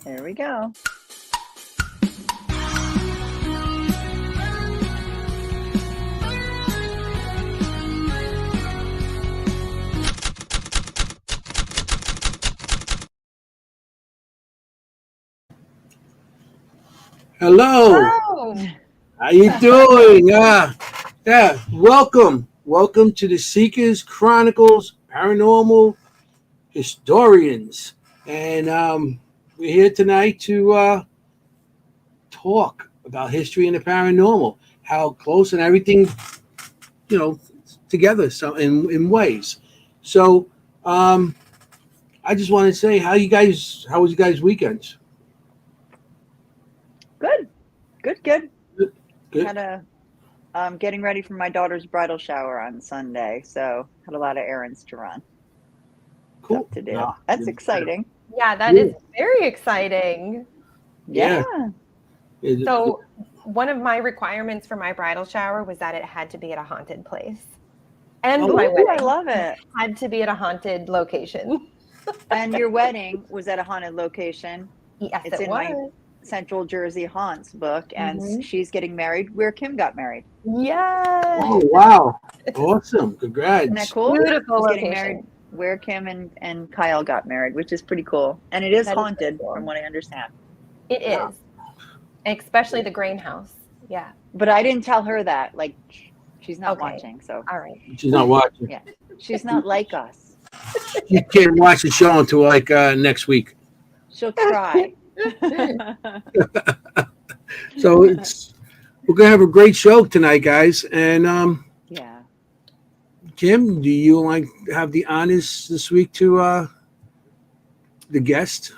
There we go. Hello. Hello. How you doing? Yeah. Welcome to the Seekers Chronicles Paranormal Historians, and we're here tonight to talk about history and the paranormal, how close and everything, together. So in ways. So I just want to say, how was you guys' weekends? Good. Good. Had a getting ready for my daughter's bridal shower on Sunday, so had a lot of errands to run. Cool. Stuff to do. That's exciting. Yeah, that is very exciting. Yeah. So one of my requirements for my bridal shower was that it had to be at a haunted place. And my wedding I love it. had to be at a haunted location. And your wedding was at a haunted location. Yes, It's in my Central Jersey Haunts book, and she's getting married where Kim got married. Yes. Oh, wow. Awesome. Congrats. Isn't that cool? Beautiful She's location. getting married where Kim and Kyle got married, which is pretty cool. And it is haunted from what I understand. It is. Especially the grain house. Yeah. But I didn't tell her that. Like, she's not watching, so. All right. She's not watching. Yeah. She's not like us. You can't watch the show until like next week. She'll try. So we're gonna have a great show tonight, guys. And yeah. Kim, do you have the honors this week to the guest?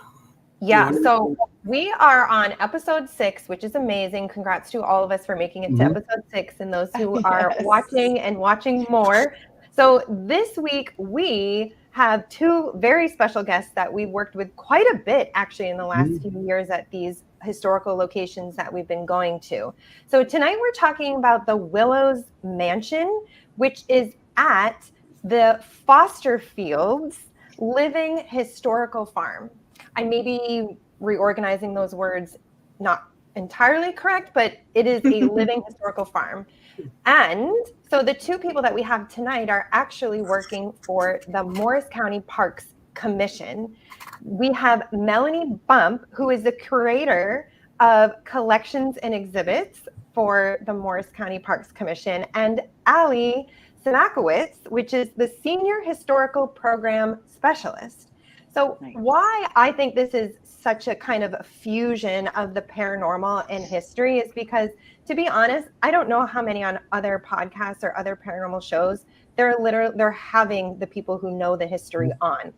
Yeah, so we are on episode 6, which is amazing. Congrats to all of us for making it to episode 6 and those who are watching and watching more. So this week we have 2 very special guests that we worked with quite a bit actually in the last few years at these historical locations that we've been going to. So tonight we're talking about the Willows Mansion, which is at the Foster Fields Living Historical Farm. I may be reorganizing those words, not entirely correct, but it is a living historical farm. And so the 2 people that we have tonight are actually working for the Morris County Parks Commission. We have Melanie Bump, who is the curator of collections and exhibits for the Morris County Parks Commission, and Allie Simakowicz, which is the senior historical program specialist. So why I think this is such a kind of a fusion of the paranormal and history is because, to be honest, I don't know how many on other podcasts or other paranormal shows they're having the people who know the history on.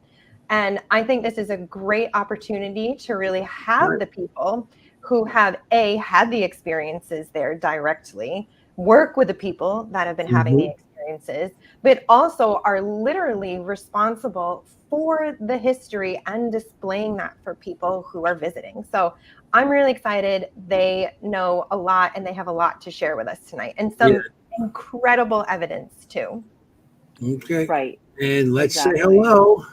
And I think this is a great opportunity to really have the people who have had the experiences there directly, work with the people that have been having the experiences, but also are literally responsible for the history and displaying that for people who are visiting. So I'm really excited. They know a lot and they have a lot to share with us tonight, and some incredible evidence too. Okay. Right. And let's say hello.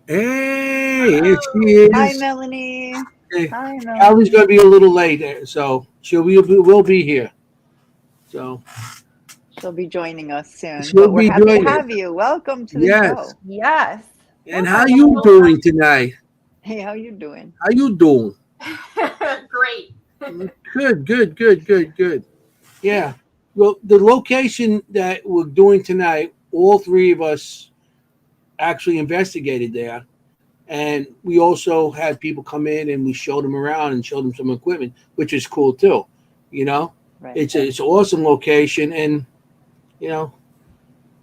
Hey, here she is. Hi, Melanie. Hey. Hi, Melanie. Allie's going to be a little late, so will be here. So she'll be joining us soon. We're happy to have you. Welcome to the show. Yes. And how you doing tonight? Hey, how you doing? How you doing? Great. Good. Yeah. Well, the location that we're doing tonight, all 3 of us actually investigated there. And we also had people come in and we showed them around and showed them some equipment, which is cool too. Right. It's an awesome location. And,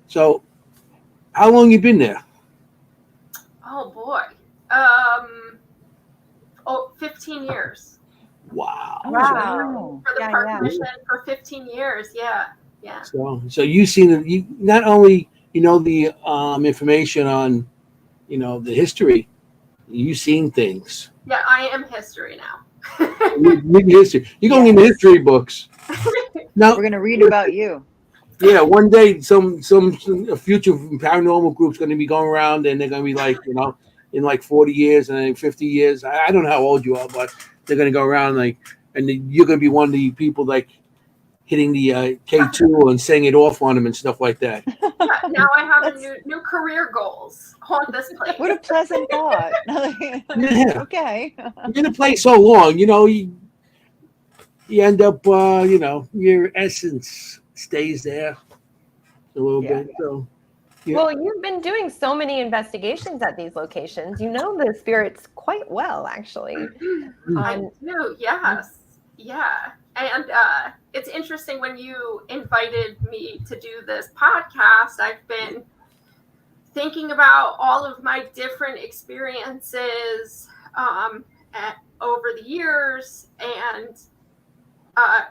so how long you been there? Oh boy. 15 years. Wow. For the park commission for 15 years. Yeah. So you've seen you not only the information on the history, you've seen things. Yeah, I am history now. History. You're going into history books. Now we're gonna read about you. Yeah, one day some future paranormal group's going to be going around and they're going to be like, in like 40 years and then 50 years. I don't know how old you are, but they're going to go around and you're going to be one of the people like hitting the K2 and saying it off on them and stuff like that. Yeah, now I have new career goals. Haunt this place. What a pleasant thought. Yeah. Okay. You're in a place so long, you end up, your essence stays there a little bit. So, yeah. Well, you've been doing so many investigations at these locations. You know the spirits quite well, actually. I do, yes. Yeah. And it's interesting when you invited me to do this podcast, I've been thinking about all of my different experiences over the years. And I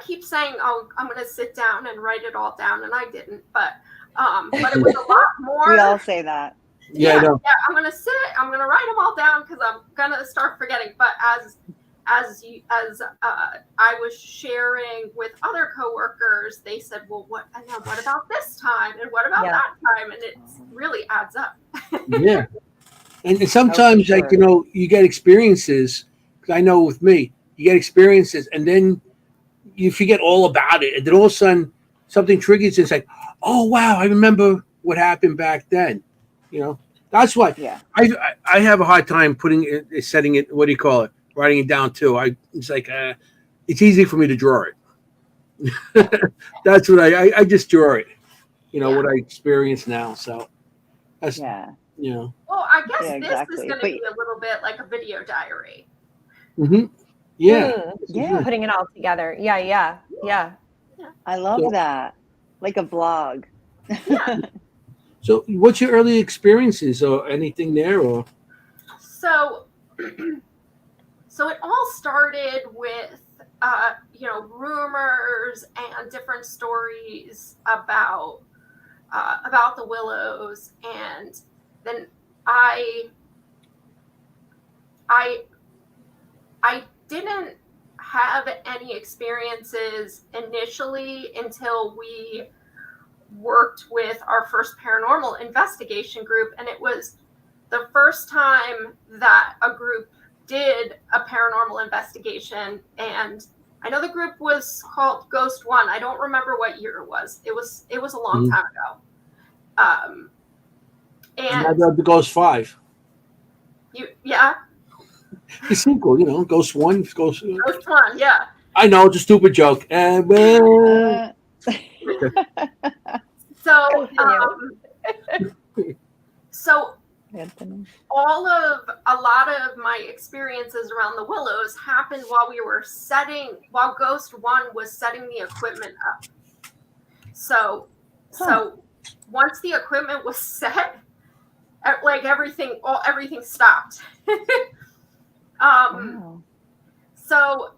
keep saying, oh, I'm going to sit down and write it all down. And I didn't, but it was a lot more. We all say that. Yeah, I know. Yeah, I'm going to write them all down because I'm going to start forgetting. But as I was sharing with other coworkers, they said, well, what about this time? And what about that time? And it really adds up. Yeah. And sometimes, sure. like, you get experiences. Because I know with me, you get experiences and then you forget all about it. And then all of a sudden, something triggers. It's like, oh, wow, I remember what happened back then. That's why I have a hard time setting it, what do you call it? Writing it down too. It's like it's easy for me to draw it. That's what I just draw it. What I experience now. So that's Well, I guess exactly. This is going to be a little bit like a video diary. Mm-hmm. Yeah. Yeah. Putting it all together. Yeah. I love that. Like a vlog. Yeah. So what's your early experiences or anything there or? So it all started with, rumors and different stories about the Willows, and then I didn't have any experiences initially until we worked with our first paranormal investigation group, and it was the first time that a group did a paranormal investigation. And I know the group was called Ghost One. I don't remember what year it was. It was a long time ago. And the Ghost 5. The sequel, Ghost 1, Ghost 1, yeah. I know, it's a stupid joke. So a lot of my experiences around the Willows happened while Ghost One was setting the equipment up. So once the equipment was set, like everything stopped. Wow. So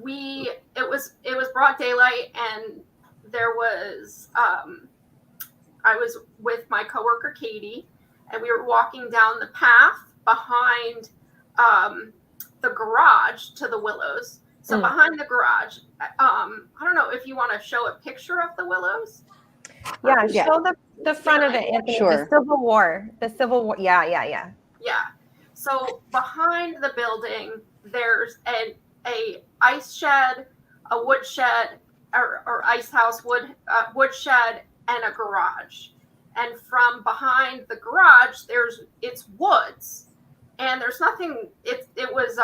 it was broad daylight, and there was I was with my coworker Katie, and we were walking down the path behind the garage to the Willows. So behind the garage, I don't know if you want to show a picture of the Willows. Show the front of it, Anthony. Sure. The Civil War. Yeah. Yeah. So behind the building, there's a ice shed, a wood shed, or ice house, wood shed, and a garage. And from behind the garage, it's woods, and there's nothing. It was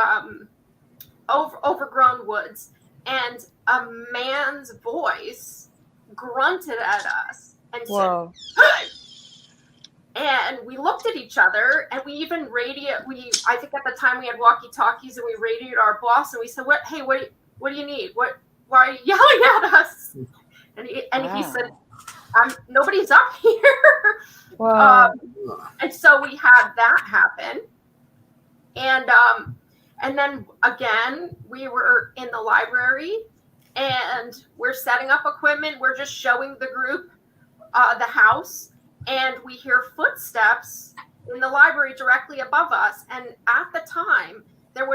overgrown woods, and a man's voice grunted at us and said, "Hey!" And we looked at each other, and we even I think at the time we had walkie-talkies, and we radioed our boss, and we said, "What do you need? Why are you yelling at us?" And he said, "Nobody's up here." And so we had that happen. And then again, we were in the library, and we're setting up equipment. We're just showing the group the house, and we hear footsteps in the library directly above us. And at the time, the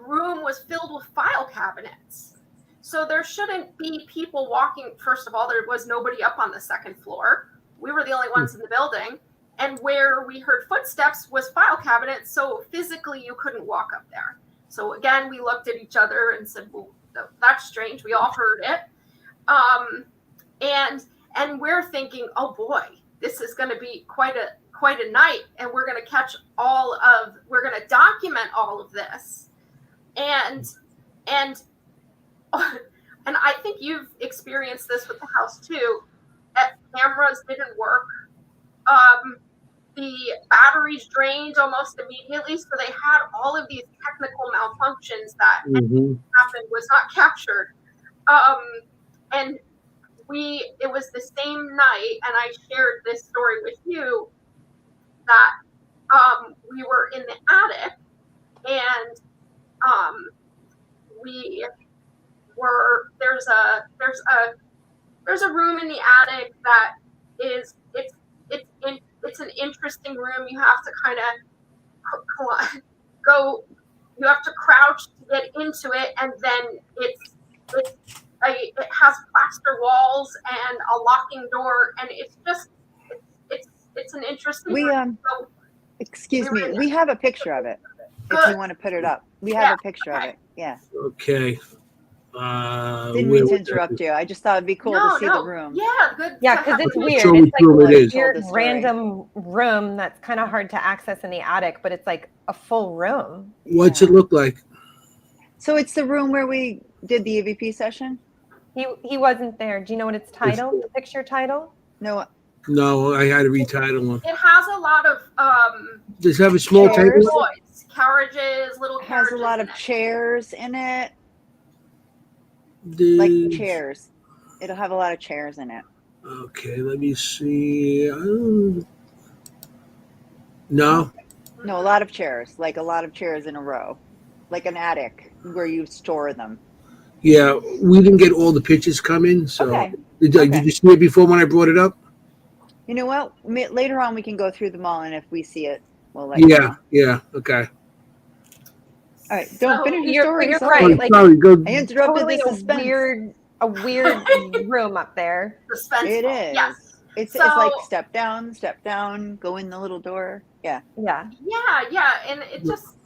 room was filled with file cabinets. So there shouldn't be people walking. First of all, there was nobody up on the second floor. We were the only ones in the building. and where we heard footsteps was file cabinets, so physically you couldn't walk up there. So again, we looked at each other and said, well, that's strange. We all heard it. And we're thinking, oh boy, this is going to be quite a night, and we're going to we're going to document all of this. And I think you've experienced this with the house too. Cameras didn't work. The batteries drained almost immediately, so they had all of these technical malfunctions that happened, was not captured. And it was the same night, and I shared this story with you, that we were in the attic, and there's a room in the attic that is it's an interesting room. You have to kind of go. You have to crouch to get into it, and then it has plaster walls and a locking door, and it's an interesting room. Excuse me, we have a picture of it. If you want to put it up, we have a picture of it. Yeah. Okay. Didn't mean to interrupt you. I just thought it'd be cool to see the room. Yeah, good. Yeah, because it's weird. Show It's like it a is. weird random room that's kind of hard to access in the attic, but it's like a full room. What's it look like? So it's the room where we did the EVP session? He wasn't there. Do you know what it's titled? The picture title? No. No, I had to retitle one. It has a lot of Does it have a small chairs? table? Carriages, little It carriages. has a lot of chairs in it. The... Like chairs. It'll have a lot of chairs in it. Okay, let me see. No. No, a lot of chairs. Like a lot of chairs in a row. Like an attic where you store them. Yeah, we didn't get all the pictures coming, so Okay. Did you see it before when I brought it up? You know what? Later on we can go through them all, and if we see it, we'll let you know. Yeah, okay. All right, don't finish your story. You're sorry. right. Like, sorry, go. I interrupted totally the suspense. a weird room up there. Suspenseful. It is. Yes. It's like step down, go in the little door. Yeah. Yeah. Yeah, and it just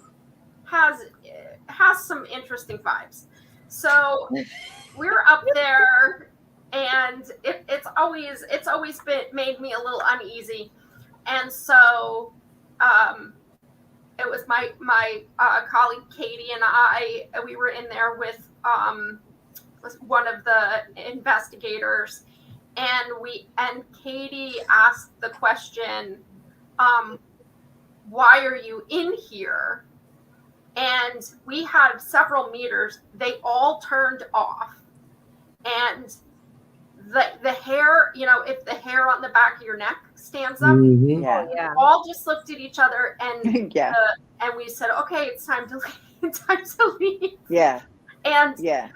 has some interesting vibes. So we're up there, and it's always made me a little uneasy, and so it was my colleague Katie and we were in there with one of the investigators, and Katie asked the question, why are you in here? And we had several meters. They all turned off, and the hair, if the hair on the back of your neck stands up, Yeah. all just looked at each other, and Yeah. And we said, okay, it's time to leave. It's time to leave. Yeah. And Yeah.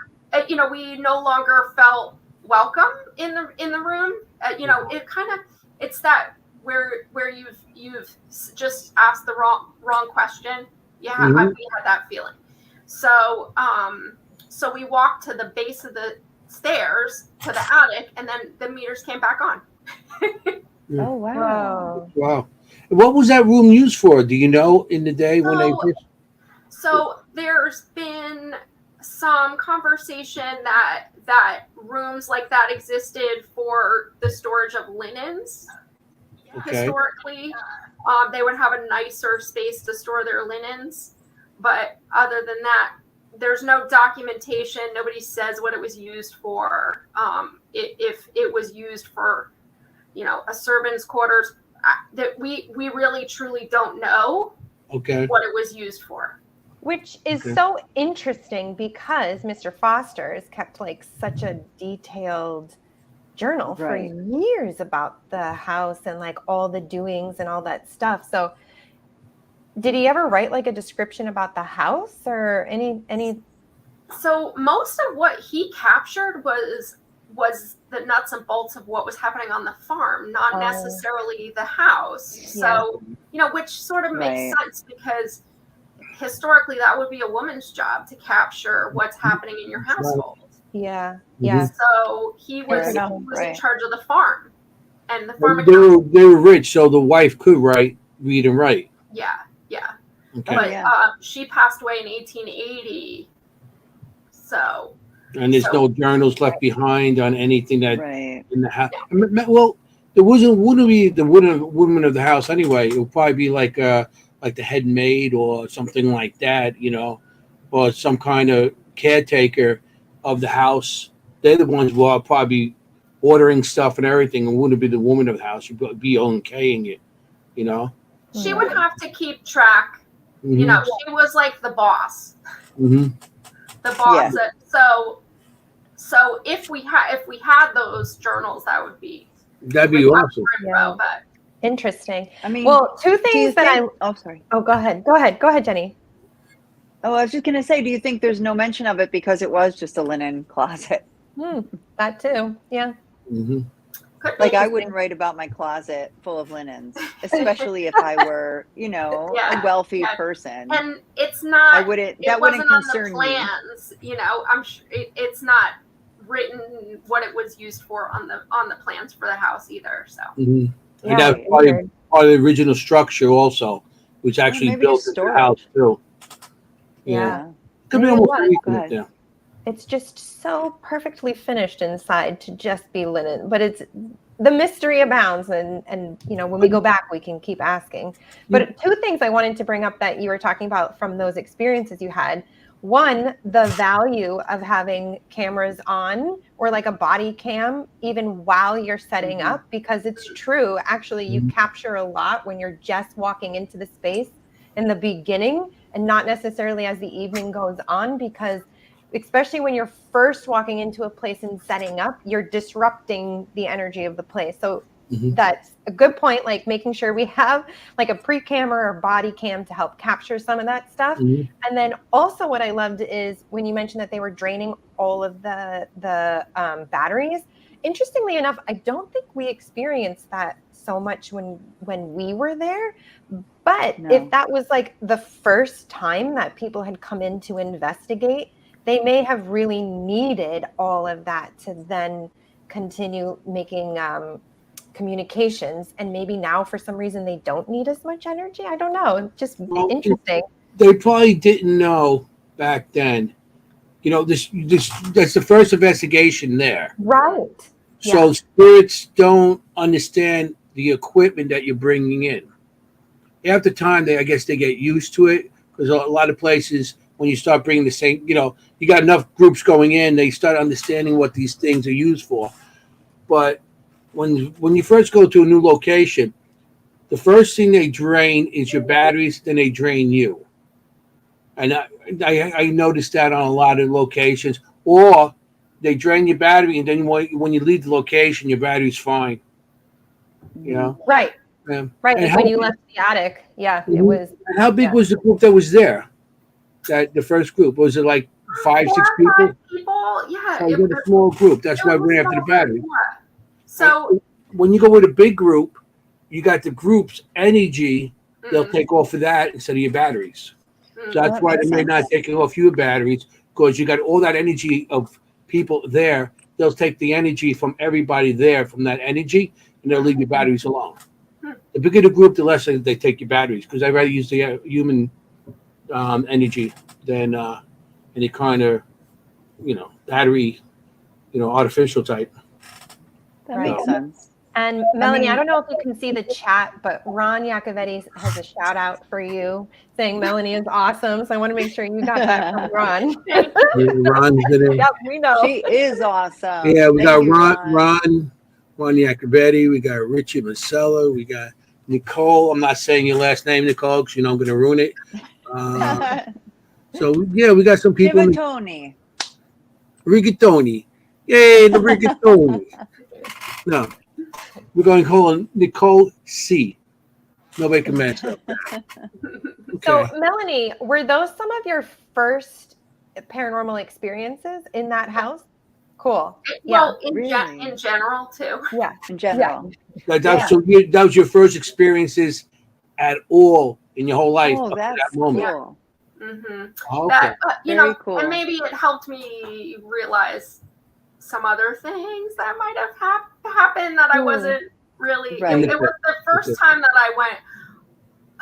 We no longer felt welcome in the room. It kind of, it's that where you've just asked the wrong question. Yeah, we had that feeling. So so we walked to the base of the stairs to the attic, and then the meters came back on. Oh wow. Wow. What was that room used for? Do you know in the day when they first? So there's been some conversation that rooms like that existed for the storage of linens. Okay. Historically, they would have a nicer space to store their linens, but other than that, there's no documentation. Nobody says what it was used for. If it was used for, a servant's quarters, that we really truly don't know. Okay. What it was used for. Which is so interesting because Mr. Foster's kept like such a detailed journal for years about the house and like all the doings and all that stuff. So did he ever write like a description about the house or any? So most of what he captured was the nuts and bolts of what was happening on the farm, not necessarily the house. So, which sort of makes sense because historically that would be a woman's job to capture what's happening in your household. Yeah. So he was in charge of the farm. and the farm They accounts. were, they were rich, so the wife could read and write. Yeah. Okay. But yeah. she passed away in 1880. So. And there's no journals left behind on anything that Right. in the house. Well, there wouldn't be the woman of the house anyway. It would probably be like the head maid or something like that, or some kind of caretaker of the house. They're the ones who are probably ordering stuff and everything, and wouldn't be the woman of the house. You'd be okaying it, She would have to keep track. Mhm. She was like the boss. Mhm. The boss. So if we had those journals, that'd be awesome. Yeah. But Interesting. I mean, Well, two things that oh, sorry. Oh, go ahead, Jenny. Oh, I was just gonna say, do you think there's no mention of it because it was just a linen closet? That too. Yeah. Mm-hmm. Like, I wouldn't write about my closet full of linens, especially if I were, a wealthy person. And it's not. I wouldn't. That wouldn't concern on the plans. me. I'm sure it's not written what it was used for on the plans for the house either. So. Mm-hmm. Yeah, and that's probably part of the original structure also, which actually built the house too. Yeah. Could be almost anything there. It's just so perfectly finished inside to just be linen, but it's the mystery abounds, and when we go back, we can keep asking. But two things I wanted to bring up that you were talking about from those experiences you had. One, the value of having cameras on or like a body cam, even while you're setting up, because it's true. Actually, you capture a lot when you're just walking into the space in the beginning and not necessarily as the evening goes on, because especially when you're first walking into a place and setting up, you're disrupting the energy of the place. So that's a good point, like making sure we have like a pre-cam or a body cam to help capture some of that stuff. And then also what I loved is when you mentioned that they were draining all of the batteries. Interestingly enough, I don't think we experienced that so much when we were there. But if that was like the first time that people had come in to investigate, they may have really needed all of that to then continue making communications. And maybe now for some reason they don't need as much energy. I don't know. Just interesting. They probably didn't know back then. This that's the first investigation there. Right. So spirits don't understand the equipment that you're bringing in. After time, I guess they get used to it, because a lot of places, when you start bringing the same, you got enough groups going in, they start understanding what these things are used for. But when you first go to a new location, the first thing they drain is your batteries, then they drain you. And I noticed that on a lot of locations. Or they drain your battery, and then when you leave the location, your battery's fine. Right. Yeah. Right. And like when you left the attic. Yeah. It was. And how big was the group that was there? That the first group, was it like 5, 6 people? Yeah. It was a small group. That's why I ran after the battery. So when you go with a big group, you got the group's energy. They'll take off of that instead of your batteries. So that's why they may not take off your batteries, because you got all that energy of people there. They'll take the energy from everybody there from that energy, and they'll leave your batteries alone. The bigger the group, the less they take your batteries, because I'd rather use the human energy than any kind of battery, artificial type. That makes sense. And Melanie, I don't know if you can see the chat, but Ron Iacovetti has a shout out for you, saying Melanie is awesome. So I want to make sure you got that from Ron. Ron's in it. Yep, we know. She is awesome. Yeah, we got Ron Iacovetti. We got Richie Marcello. We got Nicole. I'm not saying your last name, Nicole, because I'm going to ruin it. So yeah, we got some people. Rigatoni. Yay, the rigatoni. No, we're going to call her Nicole C. Nobody can mess up. Okay. So Melanie, were those some of your first paranormal experiences in that house? Cool. Well, in general too. Yeah, in general. So that was your first experiences at all in your whole life up to that moment. Cool. Okay. That, cool. And maybe it helped me realize some other things that might have happened that I wasn't really, Right. it was the first time that I went,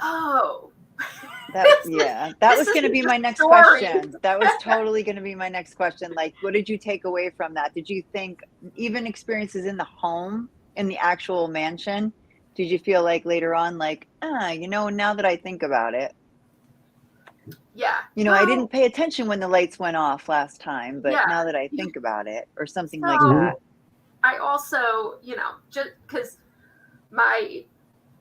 oh. That was going to be my next story. question. That was totally going to be my next question. Like, what did you take away from that? Did you think even experiences in the home, in the actual mansion, did you feel like later on, like, now that I think about it, yeah, I didn't pay attention when the lights went off last time, but now that I think about it, or something like that. I also, just because my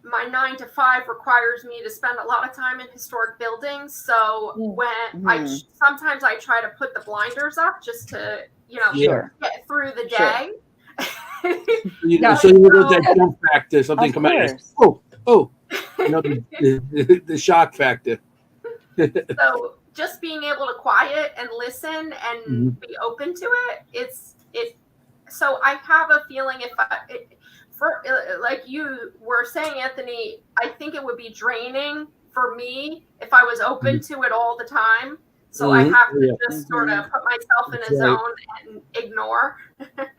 9 to 5 requires me to spend a lot of time in historic buildings. So when sometimes I try to put the blinders up just to, get through the day. So you look at that jump factor, something come out. The shock factor. So just being able to quiet and listen and be open to it, so I have a feeling like you were saying, Anthony, I think it would be draining for me if I was open to it all the time. So I have to just sort of put myself in a zone and ignore.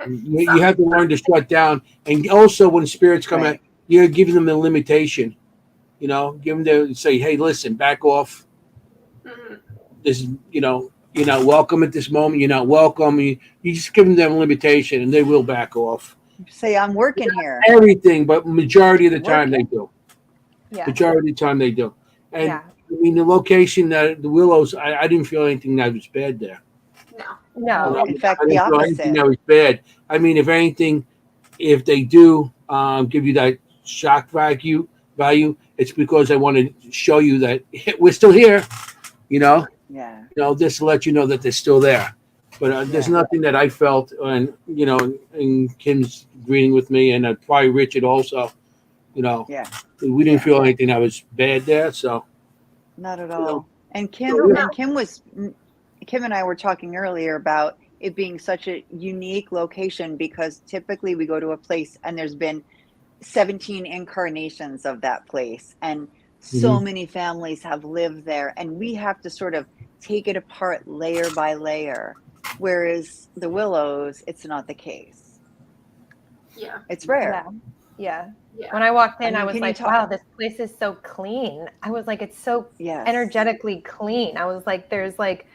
You have to learn to shut down. And also when spirits come out, you're giving them a limitation. Give them to say, hey, listen, back off. This is, you're not welcome at this moment. You're not welcome. You just give them a limitation and they will back off. Say, I'm working here. Everything, but majority of the time they do. Yeah. Majority of the time they do. And I mean, the location, the Willows, I didn't feel anything that was bad there. No. In fact, I the didn't feel opposite. anything that was bad. I mean, if anything, if they do give you that shock value, it's because I want to show you that we're still here. Just to let you know that they're still there. But there's nothing that I felt, and in Kim's agreeing with me, and probably Richard also. We didn't feel anything that was bad there. So not at all. And Kim and I were talking earlier about it being such a unique location because typically we go to a place and there's been 17 incarnations of that place, and so many families have lived there, and we have to sort of take it apart layer by layer. Whereas the Willows, it's not the case. Yeah. It's rare. Yeah. When I walked in, I was like, wow, this place is so clean. I was like, it's so energetically clean. I was like, there's like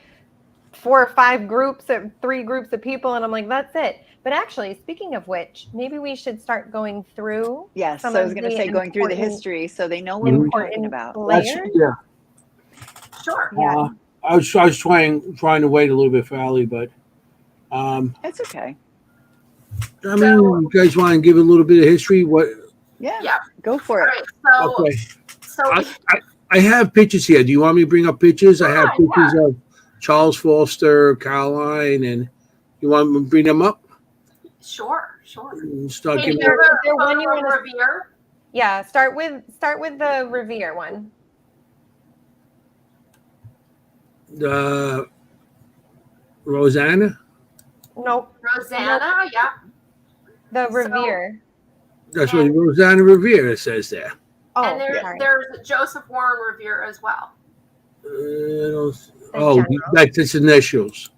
4 or 5 groups of 3 groups of people. And I'm like, that's it. But actually, speaking of which, maybe we should start going through. Yes. So I was going to say going through the history so they know what we're talking about. Sure. Yeah. I was trying to wait a little bit for Ali, but it's okay. I mean, you guys want to give a little bit of history? What? Yeah. Go for it. Right, so I have pictures here. Do you want me to bring up pictures? I have pictures of Charles Foster, Caroline, and you want me to bring them up? Sure. Start Maybe giving one you want to Revere. Yeah, start with the Revere one. Rosanna? Nope. Rosanna, yeah. The Revere. That's what Rosanna Revere says there. Oh, and there's Joseph Warren Revere as well. That's his initials.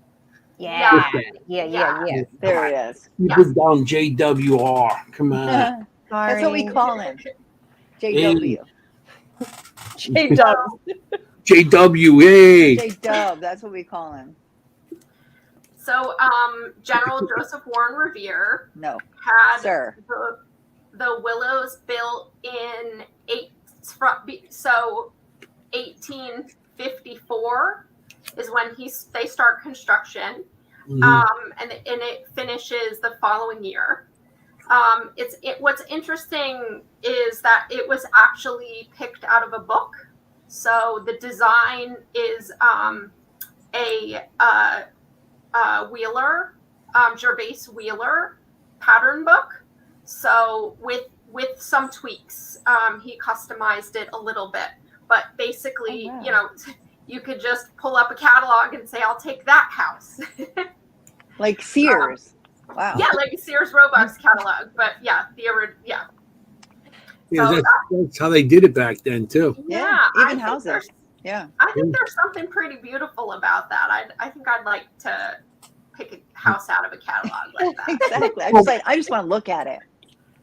Yeah. There it is. You put down JWR. Come on. That's what we call him. JW. JWA. JW. That's what we call him. So, General Joseph Warren Revere had the Willows built in 1854 is when they start construction, and it finishes the following year. What's interesting is that it was actually picked out of a book. So the design is Wheeler, Gervais Wheeler pattern book. So with some tweaks, he customized it a little bit. But basically, you could just pull up a catalog and say, "I'll take that house." Like Sears. Wow. Yeah, like a Sears Roebuck's catalog. But So that's how they did it back then too. Yeah, even houses. Yeah. I think there's something pretty beautiful about that. I think I'd like to pick a house out of a catalog like that. Exactly. I just want to look at it.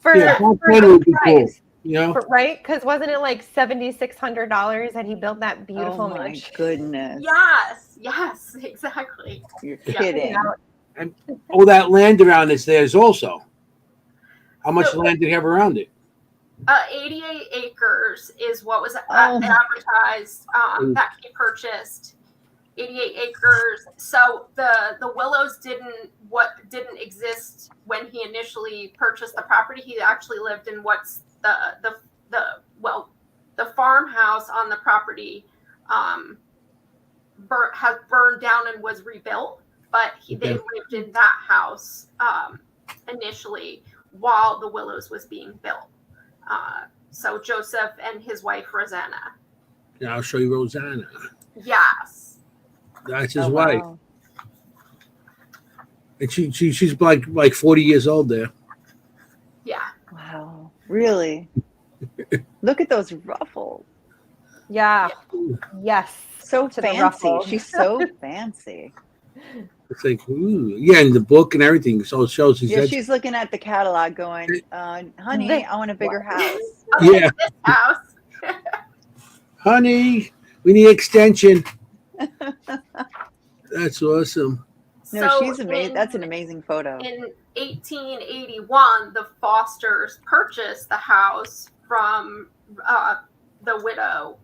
for, Yeah, for that the would be cool. price, You know, right? Because wasn't it like $7,600 that he built that beautiful Oh my mansion? goodness. Yes, exactly. You're Yeah. kidding. and all that land around it's theirs also. How much So- land did he have around it? 88 acres is what was Oh my- advertised that he purchased. 88 acres. So the Willows didn't exist when he initially purchased the property. He actually lived in what's the farmhouse on the property has burned down and was rebuilt, but they lived in that house initially while the Willows was being built. So Joseph and his wife Rosanna. Yeah, I'll show you Rosanna. Yes. That's his Oh, wife, wow. and she's like 40 years old there. Yeah. Wow. Really? Look at those ruffles. Yeah. Yes. So To the fancy. ruffles. She's so fancy. It's like, ooh, yeah, and the book and everything. So it shows he's Yeah, she's looking at the catalog going, honey, I want a bigger house. Yeah. This house. honey, we need extension. That's awesome. No, So she's amazing. That's an amazing photo. In 1881, the Fosters purchased the house from the widow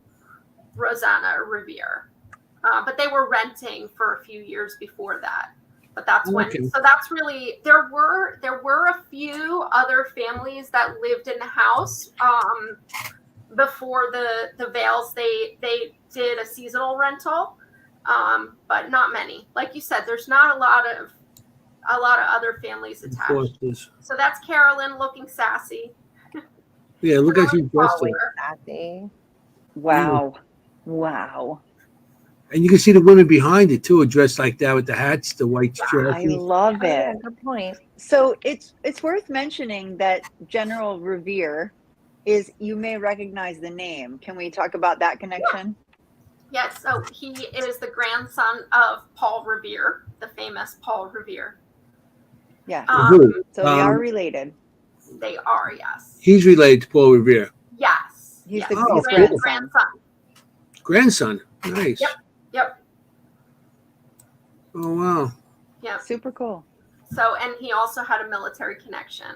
Rosanna Revere, but they were renting for a few years before that. But that's when. Okay. So that's really there were a few other families that lived in the house before the Vales. They did a seasonal rental, but not many. Like you said, there's not a lot of other families Of attached. course, this. So that's Carolyn looking sassy. Yeah, look at you dressed up. Sassy. Wow. Wow. And you can see the women behind it too, dressed like that with the hats, the white I dresses. love Yeah, it. good point. So it's worth mentioning that General Revere is, you may recognize the name. Can we talk about that connection? Yes, so he is the grandson of Paul Revere, the famous Paul Revere. Yeah. Who? So they are related. They are, yes. He's related to Paul Revere. Yes. He's yes. the Oh, his cool. grandson. Grandson. Nice. Yep. Oh wow. Yep. Super cool. So, and he also had a military connection.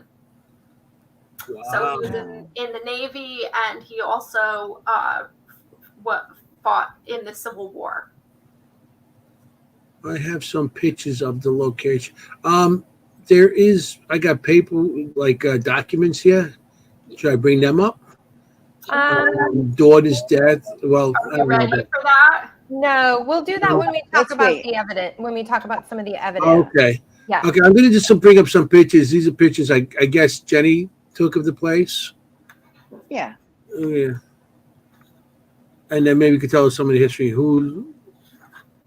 So Wow. he was in the Navy, and he also fought in the Civil War. I have some pictures of the location. I got paper like documents here. Should I bring them up? Daughter's death. Well, I Are you don't know. ready But, for that? No, we'll do that when we talk Let's about wait. the evidence. When we talk about some of the evidence. okay. Yeah. Okay. I'm gonna just bring up some pictures. These are pictures I guess Jennie took of the place. Yeah. Oh yeah. And then maybe you could tell us some of the history. Who?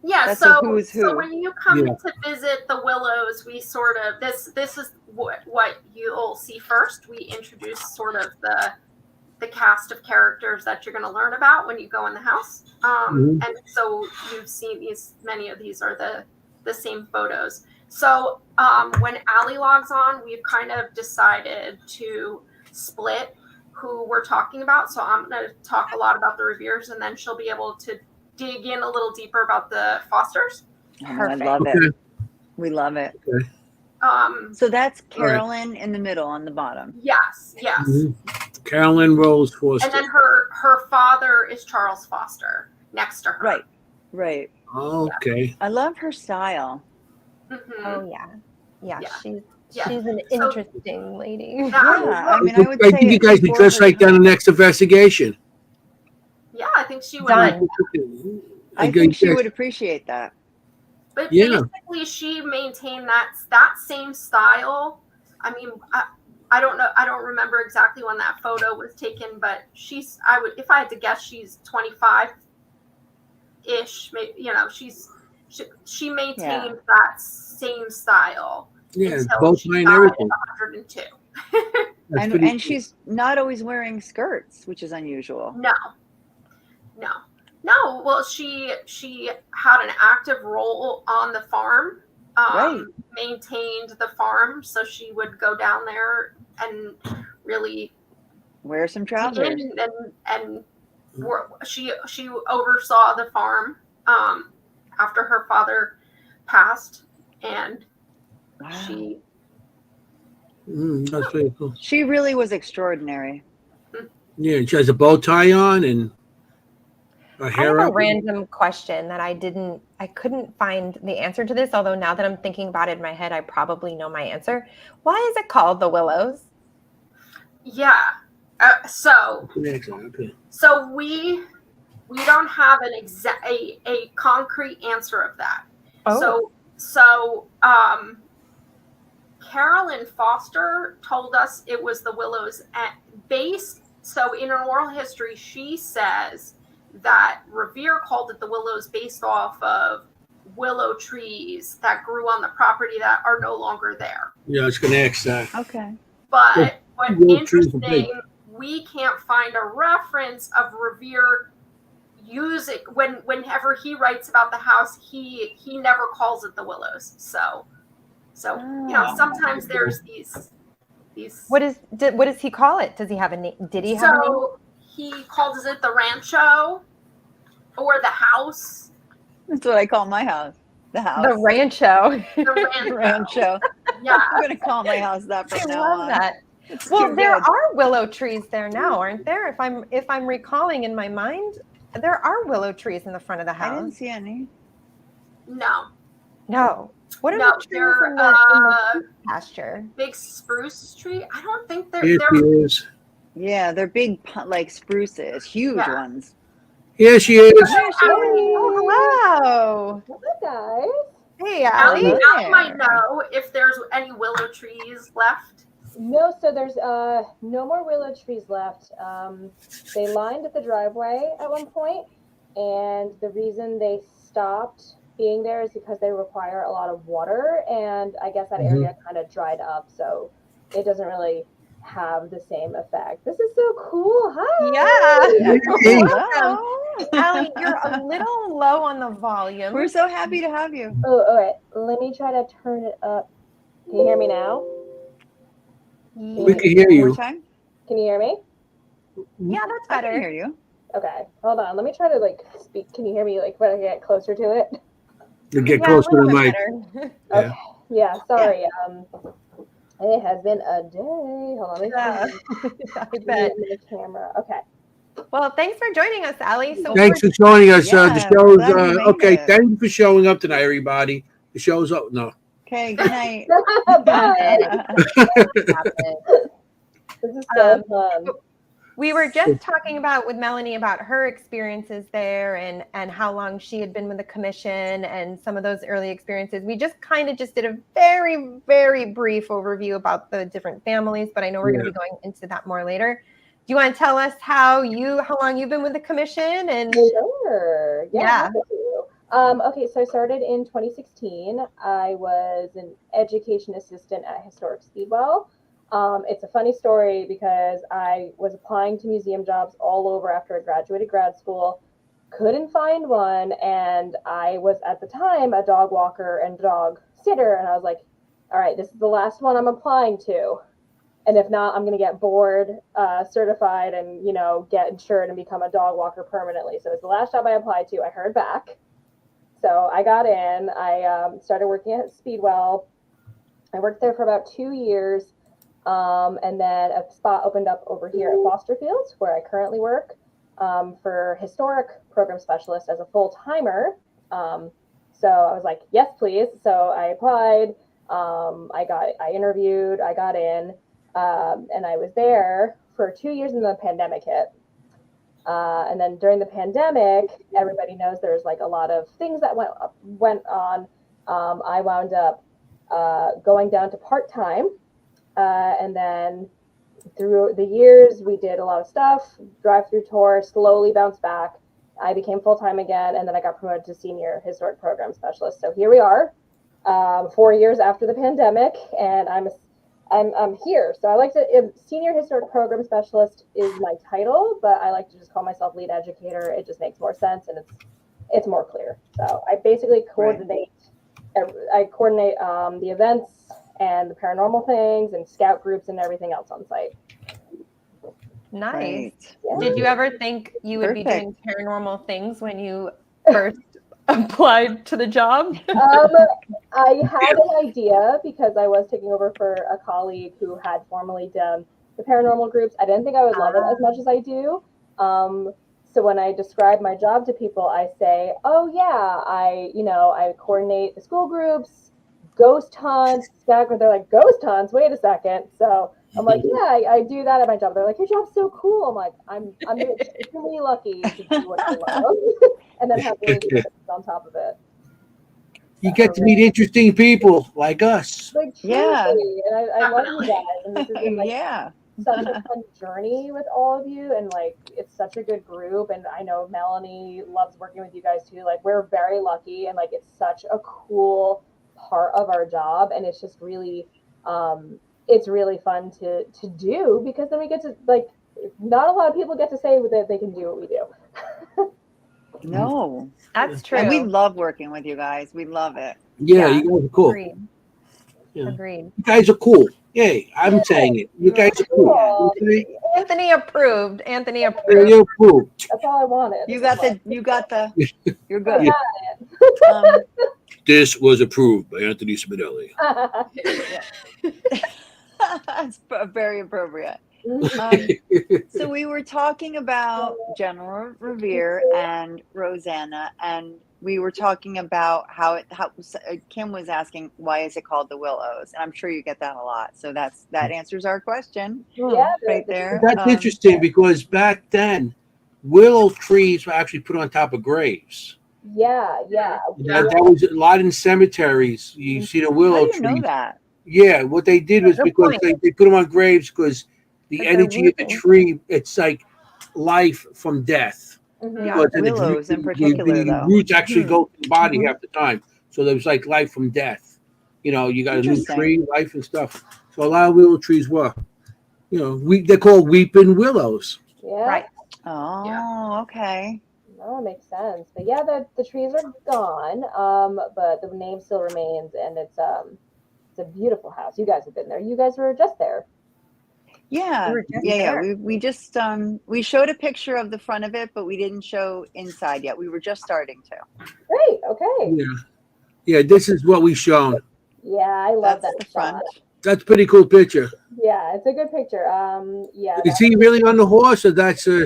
Yeah, That's so a who's who. so when you come Yeah. to visit the Willows, we sort of this is what you'll see first. We introduce sort of the cast of characters that you're going to learn about when you go in the house. Mhm. And so you've seen these. Many of these are the same photos. So when Allie logs on, we've kind of decided to split who we're talking about. So I'm going to talk a lot about the Reveres, and then she'll be able to dig in a little deeper about the Fosters. I Perfect. love it. Okay. We love it. Um, So that's Carolyn in the middle on the bottom. yes. Mhm. Carolyn Rose Foster. And then her father is Charles Foster next to her. Right. Right. Okay. I love her style. Mhm. Oh yeah. Yeah, Yeah. she's Yeah. an So- interesting lady. Yeah, Yeah. I mean, I would I say think you guys be before dressed her like that in the time. next investigation. Yeah, I think she would. Done. I think she would appreciate that. But Yeah. basically, she maintained that same style. I mean, I don't know. I don't remember exactly when that photo was taken, but if I had to guess, she's 25-ish. She maintained that same style. Yeah, until both she mine died everything. at 102. That's pretty And she's not always wearing skirts, which is unusual. No. Well, she had an active role on the farm, Right. maintained the farm, so she would go down there and really Wear some in, trousers. and she oversaw the farm after her father passed, and Wow. she That's pretty cool. She really was extraordinary. Yeah, and she has a bow tie on and her I have hair a up. random question that I couldn't find the answer to this, although now that I'm thinking about it in my head, I probably know my answer. Why is it called the Willows? yeah. So Okay. we don't have a concrete answer of that. Oh. So Carolyn Foster told us it was the Willows at base. So in her oral history, she says that Revere called it the Willows based off of willow trees that grew on the property that are no longer there. Yeah, I was going to ask that. Okay. But what's Willow trees are big. interesting, we can't find a reference of Revere using whenever he writes about the house, he never calls it the Willows. So sometimes there's these What does he call it? Does he have a name? Did he have a name? So he calls it the Rancho or the house. That's what I call my house. The house. The Rancho. The Rancho. Yeah. I'm going to call my house that from I now love on. that. It's Well, too there good. are willow trees there now, aren't there? If I'm recalling in my mind, there are willow trees in the front of the I didn't house. see any. No. No. What are No, the trees they're in the pasture? big spruce tree. I don't think they're Here she they're is. Yeah, they're big, like spruces, huge Yeah. ones. Here she is. Oh, hello. Hi, guys. Hey, Allie, Allie. Hello Allie might there. know if there's any willow trees left. No, so there's no more willow trees left. They lined the driveway at one point, and the reason they stopped being there is because they require a lot of water, and I guess that area kind of dried up, so it doesn't really have the same effect. This is so cool. Hi. Yeah. Hey. Welcome. Allie, you're a little low on the volume. We're so happy to have you. Oh, all right. Let me try to turn it up. Can you hear me now? We can hear One more you. time? Can you hear me? Yeah, that's I can better. hear you. Okay, hold on. Let me try to speak. Can you hear me when I get closer to it? You get Yeah, closer a to the little mic. bit better. Yeah. Okay. Yeah, sorry. It has been a day. Hold on. Let me Yeah. I bet. the camera. Okay. Well, thanks for joining us, Allie. So Thanks for joining us. Yeah, The we're glad you show's made okay. it. Thank you for showing up tonight, everybody. The show's up. No. Okay, good night. Bye. This is so fun. we were just talking with Melanie about her experiences there and how long she had been with the commission and some of those early experiences. We just did a very, very brief overview about the different families, but I know we're going to be going into that more later. Do you want to tell us how long you've been with the commission? And Sure. Yeah. Happy to. Okay, so I started in 2016. I was an education assistant at Historic Speedwell. It's a funny story because I was applying to museum jobs all over after I graduated grad school, couldn't find one, and I was at the time a dog walker and dog sitter, and I was like, all right, this is the last one I'm applying to. And if not, I'm going to get board certified and, get insured and become a dog walker permanently. So it's the last job I applied to. I heard back. So I got in. I started working at Speedwell. I worked there for about 2 years. And then a spot opened up over here at Foster Fields, where I currently work, for historic program specialist as a full-timer. So I was like, yes, please. So I applied. I interviewed. I got in. And I was there for 2 years, and the pandemic hit. And then during the pandemic, everybody knows there's a lot of things that went on. I wound up going down to part-time. And then through the years, we did a lot of stuff, drive-through tour, slowly bounced back. I became full-time again, and then I got promoted to senior historic program specialist. So here we are, 4 years after the pandemic, and I'm here. So I like to, senior historic program specialist is my title, but I like to just call myself lead educator. It just makes more sense, and it's more clear. So I basically coordinate, the events and the paranormal things and scout groups and everything else on site. Nice. Right. Yeah. Did you ever think you would be Perfect. doing paranormal things when you first applied to the job? I had an idea because I was taking over for a colleague who had formerly done the paranormal groups. I didn't think I would love it as much as I do. So when I describe my job to people, I say, "Oh yeah, I coordinate the school groups, ghost hunts." They're like, "Ghost hunts? Wait a second." So I'm like, "Yeah, I do that at my job." They're like, "Your job's so cool." I'm like, "I'm extremely lucky to do what I love, and then have really good things on top of it." You get to meet interesting people like us. Like truly, Yeah. and I love you guys, and this has been like Yeah. such a fun journey with all of you, and like it's such a good group, and I know Melanie loves working with you guys too. Like we're very lucky, and like it's such a cool part of our job, and it's just really it's really fun to do, because then we get to like, not a lot of people get to say that they can do what we do. No. That's true. And we love working with you guys. We love it. Yeah, you guys are cool. Agreed. Yeah. Agreed. You guys are cool. Yay, I'm saying it. You guys are cool. Cool. Okay? Anthony approved. Anthony Yeah, approved. you're cool. That's all I wanted. You got the you're good. Yeah. This was approved by Anthony Spinelli. That's very appropriate. Mhm. So we were talking about General Revere and Rosanna, and we were talking about how Kim was asking, why is it called the Willows? And I'm sure you get that a lot. So that answers our question Yeah, right there. That's interesting because back then, willow trees were actually put on top of graves. yeah. That was a lot in cemeteries. You see the How willow do you know trees. that? Yeah, what they did was Good because point. they put them on graves because the But they're energy of the rooting. tree, it's like life from death. Mhm. Yeah. But then Willows in particular, the though. roots actually go to the body Mhm. half the time. So there was like life from death. You know, you got a new Interesting. tree, life and stuff. So a lot of willow trees were, they're called weeping willows. Yeah. Right. Oh, okay. No, it makes sense. But yeah, the trees are gone. But the name still remains, and it's a beautiful house. You guys have been there. You guys were just there. Yeah. We were just Yeah. there. We just we showed a picture of the front of it, but we didn't show inside yet. We were just starting to. Great. Okay. Yeah, this is what we shown. Yeah, I love That's that the shot. front. That's a pretty cool picture. Yeah, it's a good picture. Yeah. Is he really on the horse, or that's a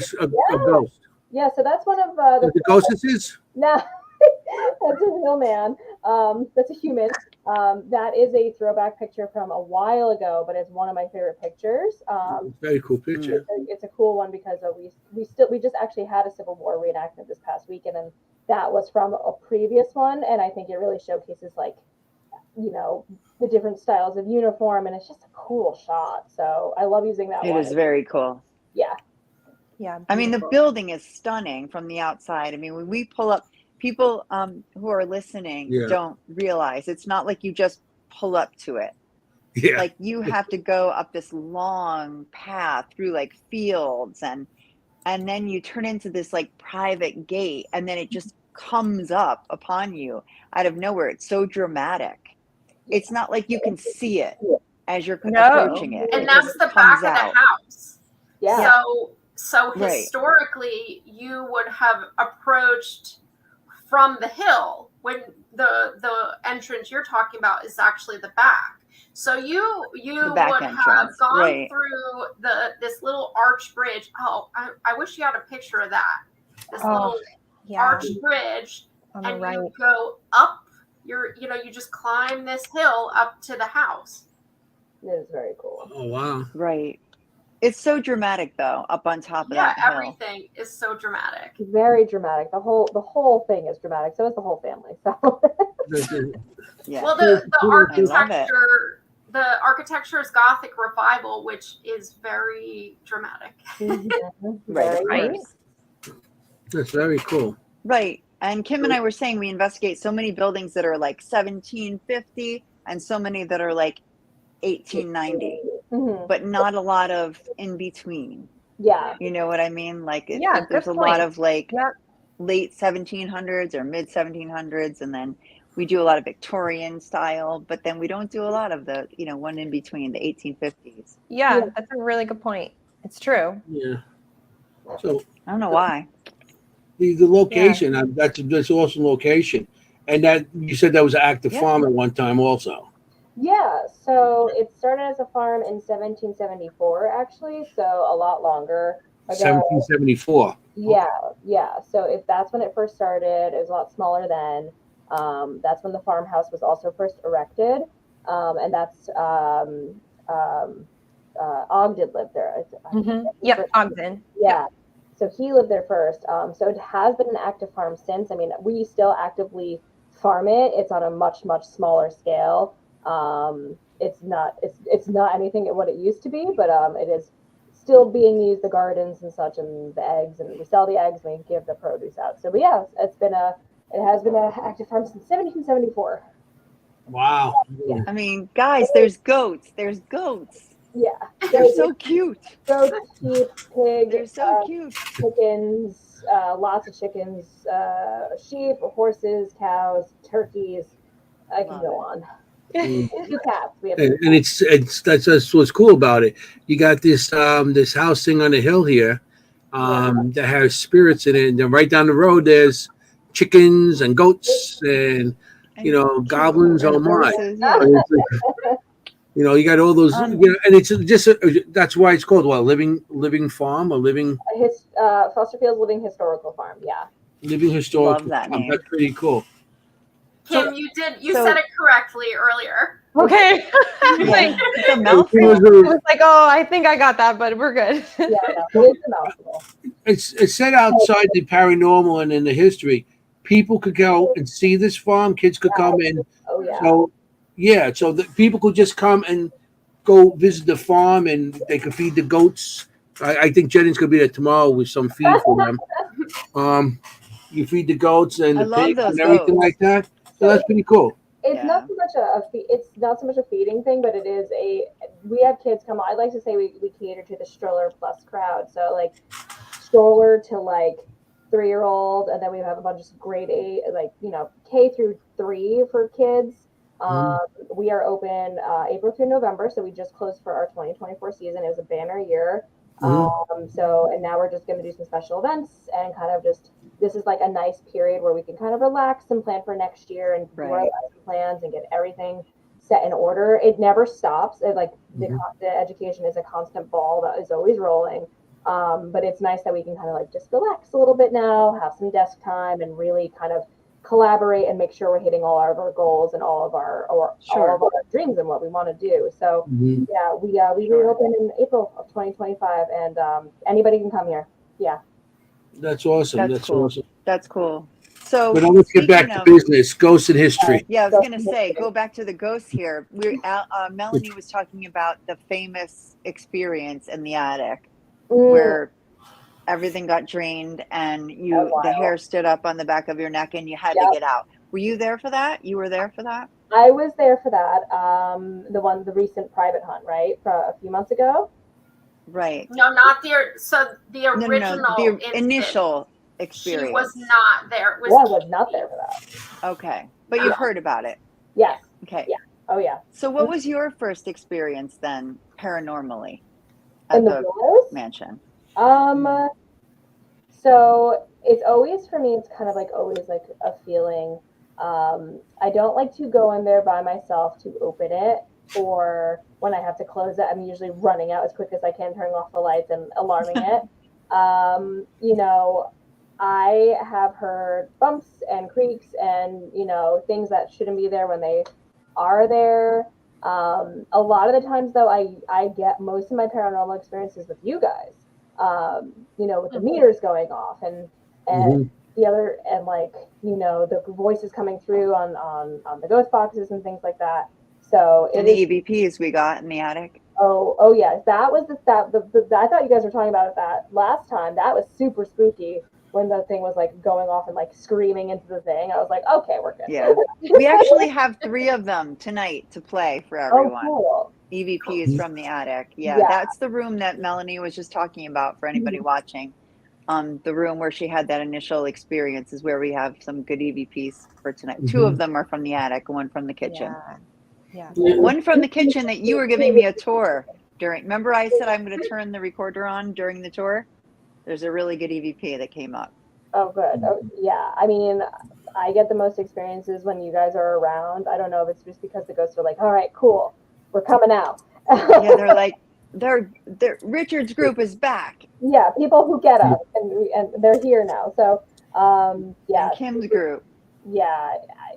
ghost? Yeah. So that's one of Is the ghost this is? No, that's a real man. That's a human. That is a throwback picture from a while ago, but it's one of my favorite pictures. Very cool picture. It's a cool one because we just actually had a Civil War reenactment this past weekend, and that was from a previous one, and I think it really showcases the different styles of uniform, and it's just a cool shot. So I love using that It one. is very cool. Yeah. Yeah. I mean, the beautiful. building is stunning from the outside. I mean, when we pull up, people who are listening don't realize it's not like you just pull up to it. Yeah. Like you have to go up this long path through like fields, and then you turn into this like private gate, and then it just comes up upon you out of nowhere. It's so dramatic. It's not like you can see it as you're approaching it. And It that's just the back comes of the out. house. Yeah. So Right. historically, you would have approached from the hill when the entrance you're talking about is actually the back. So you The back would have entrance, gone right. through this little arch bridge. Oh, I wish you had a picture of that. This little Yeah. arch bridge, On the and right. you go up. You just climb this hill up to the house. It is very cool. Oh wow. Right. It's so dramatic though, up on top of Yeah, that hill. everything is so dramatic. Very dramatic. The whole thing is dramatic. So is the whole family. So Yeah. Well, the love it. architecture is Gothic Revival, which is very dramatic. Right. Right. That's very cool. Right. And Kim and I were saying we investigate so many buildings that are like 1750 and so many that are like 1890, Mhm. but not a lot of in between. Yeah. You know what I mean? Like Yeah, there's good a lot point. of like Yep. late 1700s or mid 1700s, and then we do a lot of Victorian style, but then we don't do a lot of the one in between, the 1850s. Yeah, Yeah. that's a really good point. It's true. Yeah. So I don't know why. the location, that's awesome location. And that you said that was an active farm at one time also. Yeah, so it started as a farm in 1774, actually, so a lot longer ago. 1774. Yeah, yeah. So if that's when it first started, it was a lot smaller then. That's when the farmhouse was also first erected, and that's Ogden lived there. Yep, Ogden. Yeah. So he lived there first. So it has been an active farm since. I mean, we still actively farm it. It's on a much, much smaller scale. It's not anything what it used to be, but it is still being used, the gardens and such, and the eggs, and we sell the eggs and we give the produce out. So, but yeah, it has been an active farm since 1774. Wow. Yeah. I mean, guys, there's goats. There's goats. Yeah. They're so cute. Goats, sheep, pig, They're so cute. chickens, lots of chickens, sheep, horses, cows, turkeys. I can go on. Mm. Two cats. We have And that's what's cool about it. You got this this house thing on the hill here that has spirits in it, and then right down the road there's chickens and goats and goblins. Oh my! Horses, yeah. You got all those, and it's just that's why it's called what, living farm or living Foster Fields Living Historical Farm. Yeah. Living historical. Love that name. That's pretty cool. Kim, you said it correctly earlier. Okay. It's a mouthful. I was like, oh, I think I got that, but we're good. Yeah, no, it's a mouthful. It's set outside the paranormal and in the history. People could go and see this farm. Kids could come in. Oh yeah. So yeah, so the people could just come and go visit the farm, and they could feed the goats. I think Jennie's gonna be there tomorrow with some feed for them. You feed the goats and the pigs and everything like that. So that's pretty cool. It's not so much a feeding thing, but it is we have kids come. I like to say we cater to the stroller plus crowd. So like stroller to like 3-year-old, and then we have a bunch of grade 8, like K through 3 for kids. We are open April through November, so we just closed for our 2024 season. It was a banner year. And now we're just going to do some special events and kind of this is like a nice period where we can kind of relax and plan for next year and do our lesson plans and get everything set in order. It never stops. The education is a constant ball that is always rolling. But it's nice that we can kind of like just relax a little bit now, have some desk time, and really kind of collaborate and make sure we're hitting all of our goals and all of our dreams and what we want to do. So we reopen in April of 2025, and anybody can come here. Yeah. That's awesome. That's cool. awesome. That's cool. So, but let's get back to business. Ghosts in history. Yeah, I was going to say, go back to the ghosts here. Melanie was talking about the famous experience in the attic where everything got drained and the hair stood up on the back of your neck and you had to get out. Were you there for that? You were there for that? I was there for that. The recent private hunt, right? For a few months ago. Right. No, not the original. No, the initial experience. She was not there. I was not there for that. Okay. But you've heard about it. Yes. Okay. Yeah. Oh yeah. So what was your first experience then paranormally at in the mansion? So it's always, for me, it's kind of like always like a feeling. I don't like to go in there by myself to open it, or when I have to close it, I'm usually running out as quick as I can, turning off the lights and alarming it. I have heard bumps and creaks and, things that shouldn't be there when they are there. A lot of the times though, I get most of my paranormal experiences with you guys. With the meters going off and the other, and like, the voices coming through on the ghost boxes and things like that. So and the EVPs we got in the attic. Oh yes, that was I thought you guys were talking about that last time. That was super spooky when the thing was like going off and like screaming into the thing. I was like, okay, we're good. Yeah, we actually have 3 of them tonight to play for everyone. Oh, cool. EVPs from the attic. Yeah, that's the room that Melanie was just talking about for anybody watching. The room where she had that initial experience is where we have some good EVPs for tonight. 2 of them are from the attic, 1 from the kitchen. Yeah. One from the kitchen that you were giving me a tour Remember I said I'm going to turn the recorder on during the tour? There's a really good EVP that came up. Oh, good. Oh, yeah. I mean, I get the most experiences when you guys are around. I don't know if it's just because the ghosts are like, all right, cool, we're coming out. Yeah, they're like, Richard's group is back. Yeah, people who get us, and they're here now. So, yeah. And Kim's group. Yeah.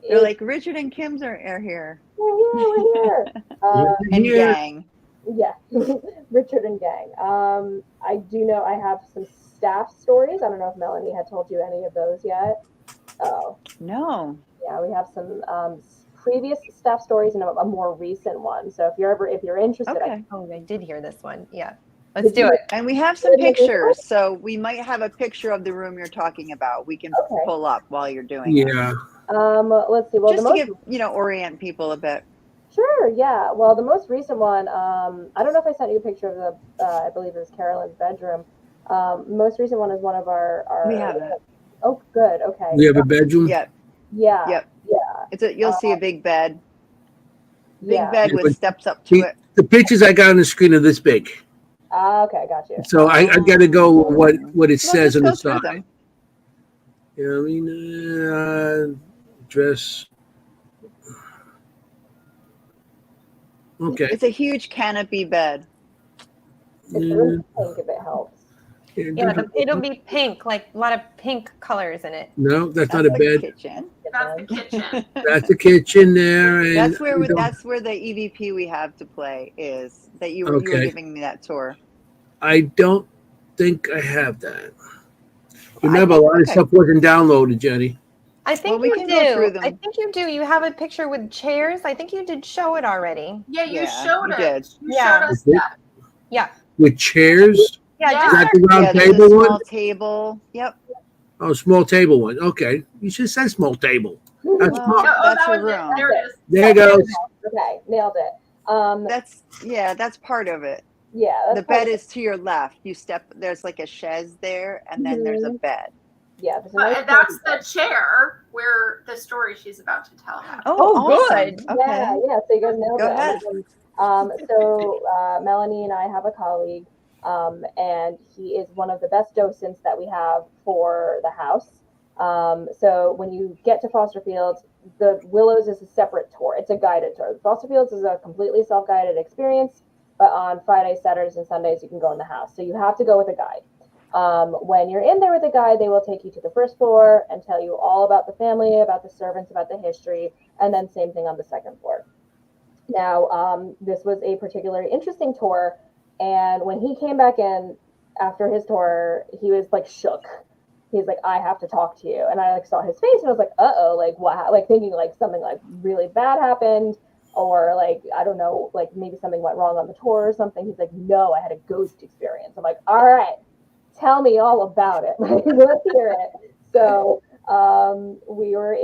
They're like, Richard and Kim's are here. We're here. And gang. Yeah, Richard and gang. I do know I have some staff stories. I don't know if Melanie had told you any of those yet. Oh, No. yeah, we have some previous staff stories and a more recent one. So if you're interested, Okay. I did hear this one. Yeah, let's do it. And we have some pictures, so we might have a picture of the room you're talking about. We can pull up while you're doing it. Yeah. Let's see. Well, just to give orient people a bit. Sure. Yeah. Well, the most recent one. I don't know if I sent you a picture of the. I believe it was Carolyn's bedroom. Most recent one is one of our. We have it. Oh, good. Okay. We have a bedroom. Yep. Yeah. Yep. Yeah. You'll see a big bed. Big Yeah. bed with steps up to it. The pictures I got on the screen are this big. Okay, got you. So I got to go with what it says on the just go through side. them. Yeah, I mean, dress. Okay. It's a huge canopy bed. It's really pink if it helps. Yeah, it'll be pink, like a lot of pink colors in it. No, that's not a the bed. Kitchen. That's the kitchen. That's the kitchen there. And That's where the EVP we have to play is. That you were giving me that tour. I don't think I have that. Remember, a lot of stuff wasn't downloaded, Jenny. I think we you can go through do. them. I think you do. You have a picture with chairs. I think you did show it already. Yeah, you Yeah, showed you it. did. You Yeah. showed us that. Yeah. With chairs? Yeah. Yeah. Is Just that the round There's a table small one? table. Yep. Oh, small table one. Okay. You should say small table. That's Well, smart. Oh, That's that your was room. it. There it is. There it goes. Okay, nailed it. That's part of it. Yeah. The bed is to your left. There's like a chaise there, and then there's a bed. Yeah. There's a But nice that's the chair where the story she's about to tell him. Oh, awesome. good. Okay. Yeah. So you guys nailed Go it. ahead. So Melanie and I have a colleague, and he is one of the best docents that we have for the house. So when you get to Foster Fields, the Willows is a separate tour. It's a guided tour. Foster Fields is a completely self-guided experience, but on Fridays, Saturdays, and Sundays, you can go in the house. So you have to go with a guide. When you're in there with a guide, they will take you to the first floor and tell you all about the family, about the servants, about the history, and then same thing on the second floor. Now, this was a particularly interesting tour, and when he came back in after his tour, he was like shook. He's like, I have to talk to you. And I like saw his face and I was like, uh-oh, like what, like thinking like something like really bad happened, or like, I don't know, like maybe something went wrong on the tour or something. He's like, no, I had a ghost experience. I'm like, all right, tell me all about it. Like, let's hear it. So we were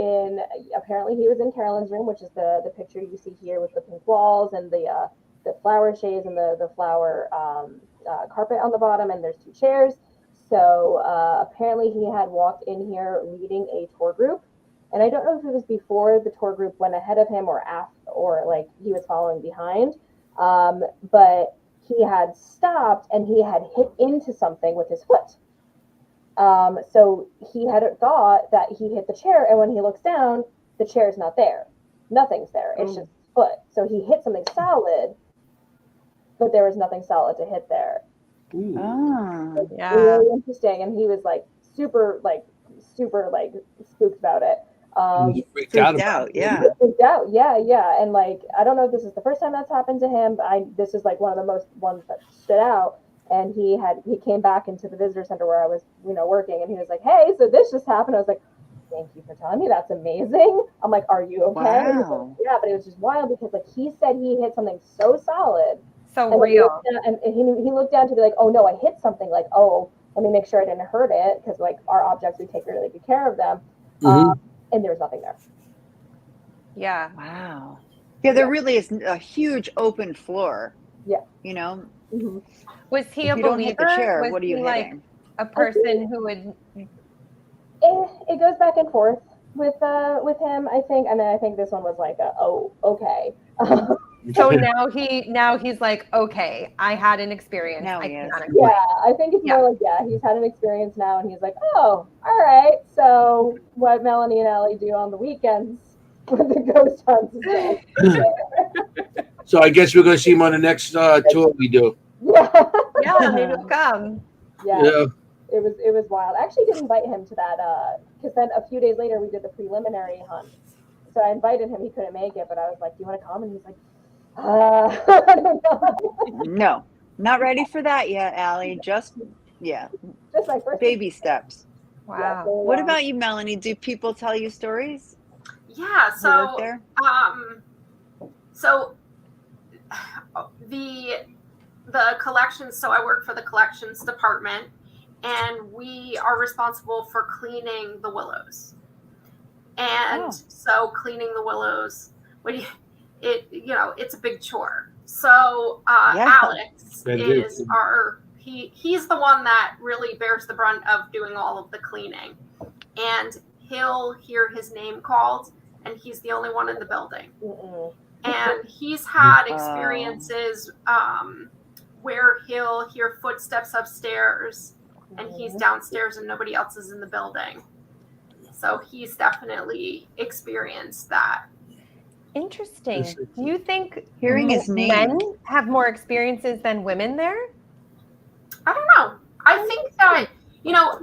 apparently he was in Carolyn's room, which is the picture you see here with the pink walls and the flower shades and the flower carpet on the bottom, and there's two chairs. So apparently he had walked in here leading a tour group, and I don't know if it was before the tour group went ahead of him or after, or like he was following behind, but he had stopped and he had hit into something with his foot. So he had thought that he hit the chair, and when he looks down, the chair's not there. Nothing's there. It's just his foot. So he hit something solid, but there was nothing solid to hit there. Oh, Yeah. Really interesting, and he was like super spooked about it. Freaked out. yeah. Freaked out, yeah. And like, I don't know if this is the first time that's happened to him, but this is like one of the most ones that stood out. And he came back into the visitor center where I was, working, and he was like, "Hey, so this just happened." I was like, "Thank you for telling me. That's amazing." I'm like, "Are you okay?" Wow. Like, yeah, but it was just wild because like he said he hit something so solid. So And real. he looked down to be like, oh no, I hit something. Like, oh, let me make sure I didn't hurt it, because like our objects, we take really good care of them. And there was nothing there. Yeah. Wow. Yeah, there really is a huge open floor. Yeah. Mm-hmm. Was he a If you don't believer? hit the chair, Was what are you he hitting? like a person who would? It goes back and forth with him, I think. And then I think this one was like, oh, okay. So now he's like, okay, I had an experience. Now I he is. cannot Yeah, I think it's more like, he's had an experience now, and he's like, oh, all right. So what Melanie and Allie do on the weekends with the ghost hunts is that. So I guess we're going to see him on the next tour we do. Yeah. Yeah, maybe he'll come. Yeah. It was wild. I actually did invite him to that because then a few days later we did the preliminary hunt. So I invited him. He couldn't make it, but I was like, "Do you want to come?" And he's like, I don't know. No, not ready for that yet, Allie. Just Just my first baby steps. Wow. Yeah, so, What about you, Melanie? Do people tell you stories? Yeah, Who work so there? so the collections, so I work for the collections department, and we are responsible for cleaning the willows. And so cleaning the willows, it's a big chore. So Alex is he's the one that really bears the brunt of doing all of the cleaning, and he'll hear his name called, and he's the only one in the building. And he's had experiences where he'll hear footsteps upstairs, and he's downstairs and nobody else is in the building. So he's definitely experienced that. Interesting. Do you think Hearing his name. men have more experiences than women there? I don't know. I think that,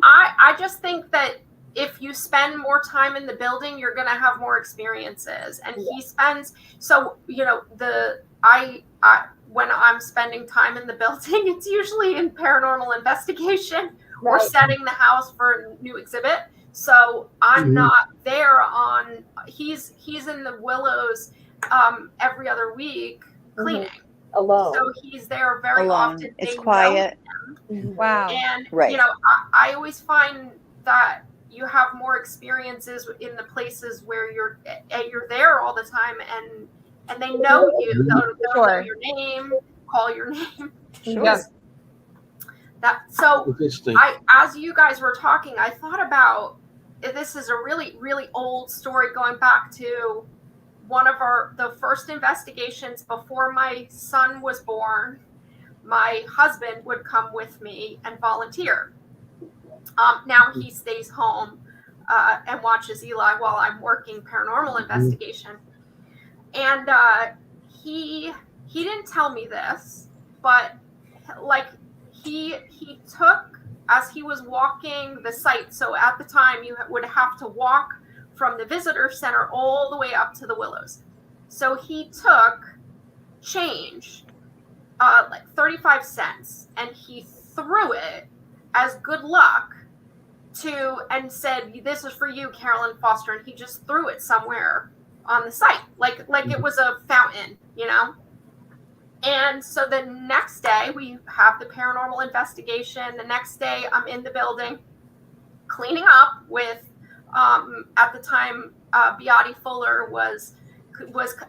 I just think that if you spend more time in the building, you're going to have more experiences. And he spends, so, when I'm spending time in the building, it's usually in paranormal investigation or setting the house for a new exhibit. So I'm not there he's in the willows every I week cleaning. Alone. So he's there very Alone. often. It's They quiet. know him. Wow. And, Right. I always find that you have more experiences in the places where you're there all the time, and they know you. They'll know your name, call your name. Sure. So as you guys were talking, I thought about, this is a really, really old story going back to one of the first investigations before my son was born. My husband would come with me and volunteer. Now he stays home and watches Eli while I'm working paranormal investigation. And he didn't tell me this, but he took, as he was walking the site, so at the time you would have to walk from the visitor center all the way up to the willows. So he took change, 35 cents, and he threw it as good luck and said, "This is for you, Carolyn Foster," and he just threw it somewhere on the site, like it was a fountain, And so the next day we have the paranormal investigation. The next day I'm in the building cleaning up with, at the time, Beate Fuller was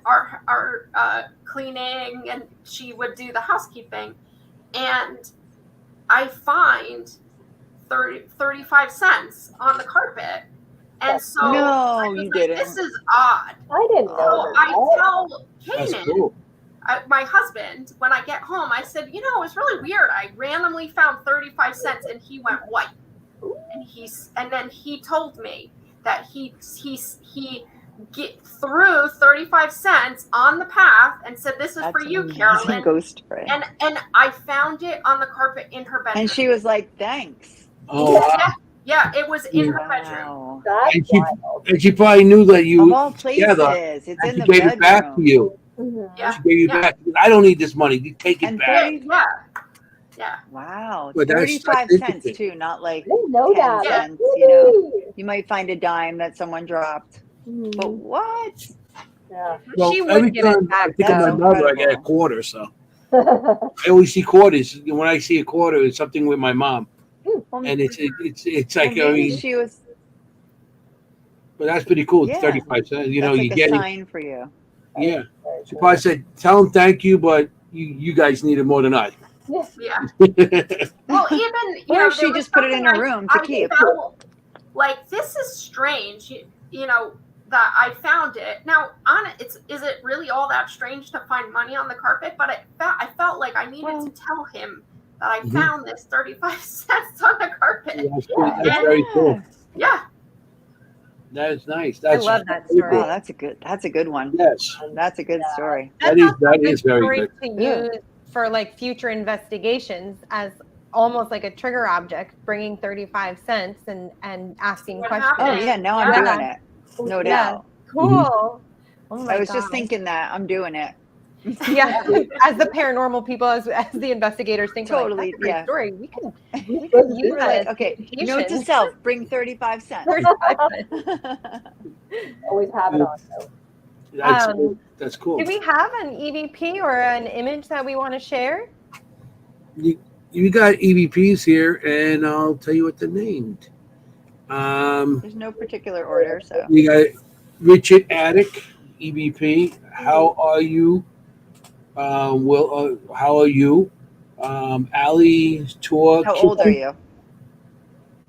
our cleaning, and she would do the housekeeping. And I find 35 cents on the carpet. And so you didn't. This is odd. I didn't know. So I tell Kanan, cool. my husband, when I get home, I said, it's really weird. I randomly found 35 cents and he went white. And then he told me that he threw 35 cents on the path and said, "This is for you, Carolyn." Ghost story. And I found it on the carpet in her bedroom. And she was like, "Thanks." Oh, wow. Yeah, it was in her bedroom. Wow. That's wild. And she probably knew that you Of all places, it's in she the gave it back to bedroom. you. Yeah. She gave you back. I don't need this money. You take it And back. Yeah. Wow, But that's 35 interesting. cents too, not like I didn't know 10 that. cents. That's You might find a dime that someone dropped. Mhm. But what? Yeah. Well, She would every give it time I back, think of my though. mother, I get a quarter. So I always see quarters. When I see a quarter, it's something with my mom, Well, and it's like well, I maybe mean, she was. but that's pretty cool. Yeah. 35 cents. You know, That's you like get a it. sign for you. Yeah. Very She true. probably said, "Tell them thank you, but you guys need it more than I." Yeah. That's Well, even Or she just put it in her room to keep. I felt like, this is strange. that I found it. Now, is it really all that strange to find money on the carpet? But I felt like I needed to tell him that I found this 35 cents on the carpet. That's very cool. Yeah. That is nice. I love that story. Wow, that's a good one. Yes. That's a good story. That is very good. To use for like future investigations as almost like a trigger object, bringing 35 cents and asking questions. Oh yeah, now I'm doing it. No doubt. Cool. Oh my I was God. just thinking that I'm doing it. Yeah, as the paranormal people, as the investigators think, Totally, like, that's a great yeah. story. We can use We're that. like, okay, note to self: bring 35 cents. 35 cents. Always have it on. So. That's cool. Do we have an EVP or an image that we want to share? You got EVPs here, and I'll tell you what they're named. There's no particular order, so You got Richard Attic, EVP. How are you? How are you? Ali Tour. how old are you?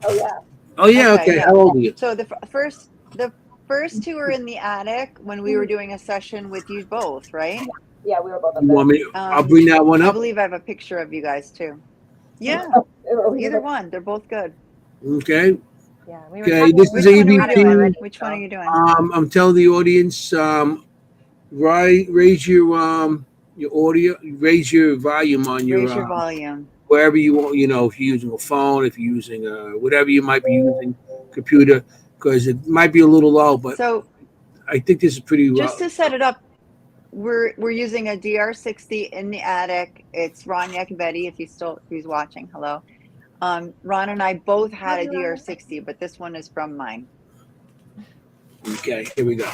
Oh yeah. Oh yeah. Okay. yeah. How old are you? So the first two are in the attic when we were doing a session with you both, right? Yeah, we were both up You there. want me? I'll bring that one I up. believe I have a picture of you guys too. Yeah, either one. They're both good. Okay. Yeah, we were Okay. talking- This is Which one are we doing? EVP. Which one are you doing? I'm telling the audience, raise your audio, raise your volume on your, Raise your volume. wherever you want. You know, if you're using a phone, if you're using whatever you might be using, computer, because it might be a little low. But So I think this is pretty. just to set it up, we're using a DR60 in the attic. It's Ron Yacovetti, if he's watching. Hello. Ron and I both had a DR60, but this one is from mine. Okay, here we go.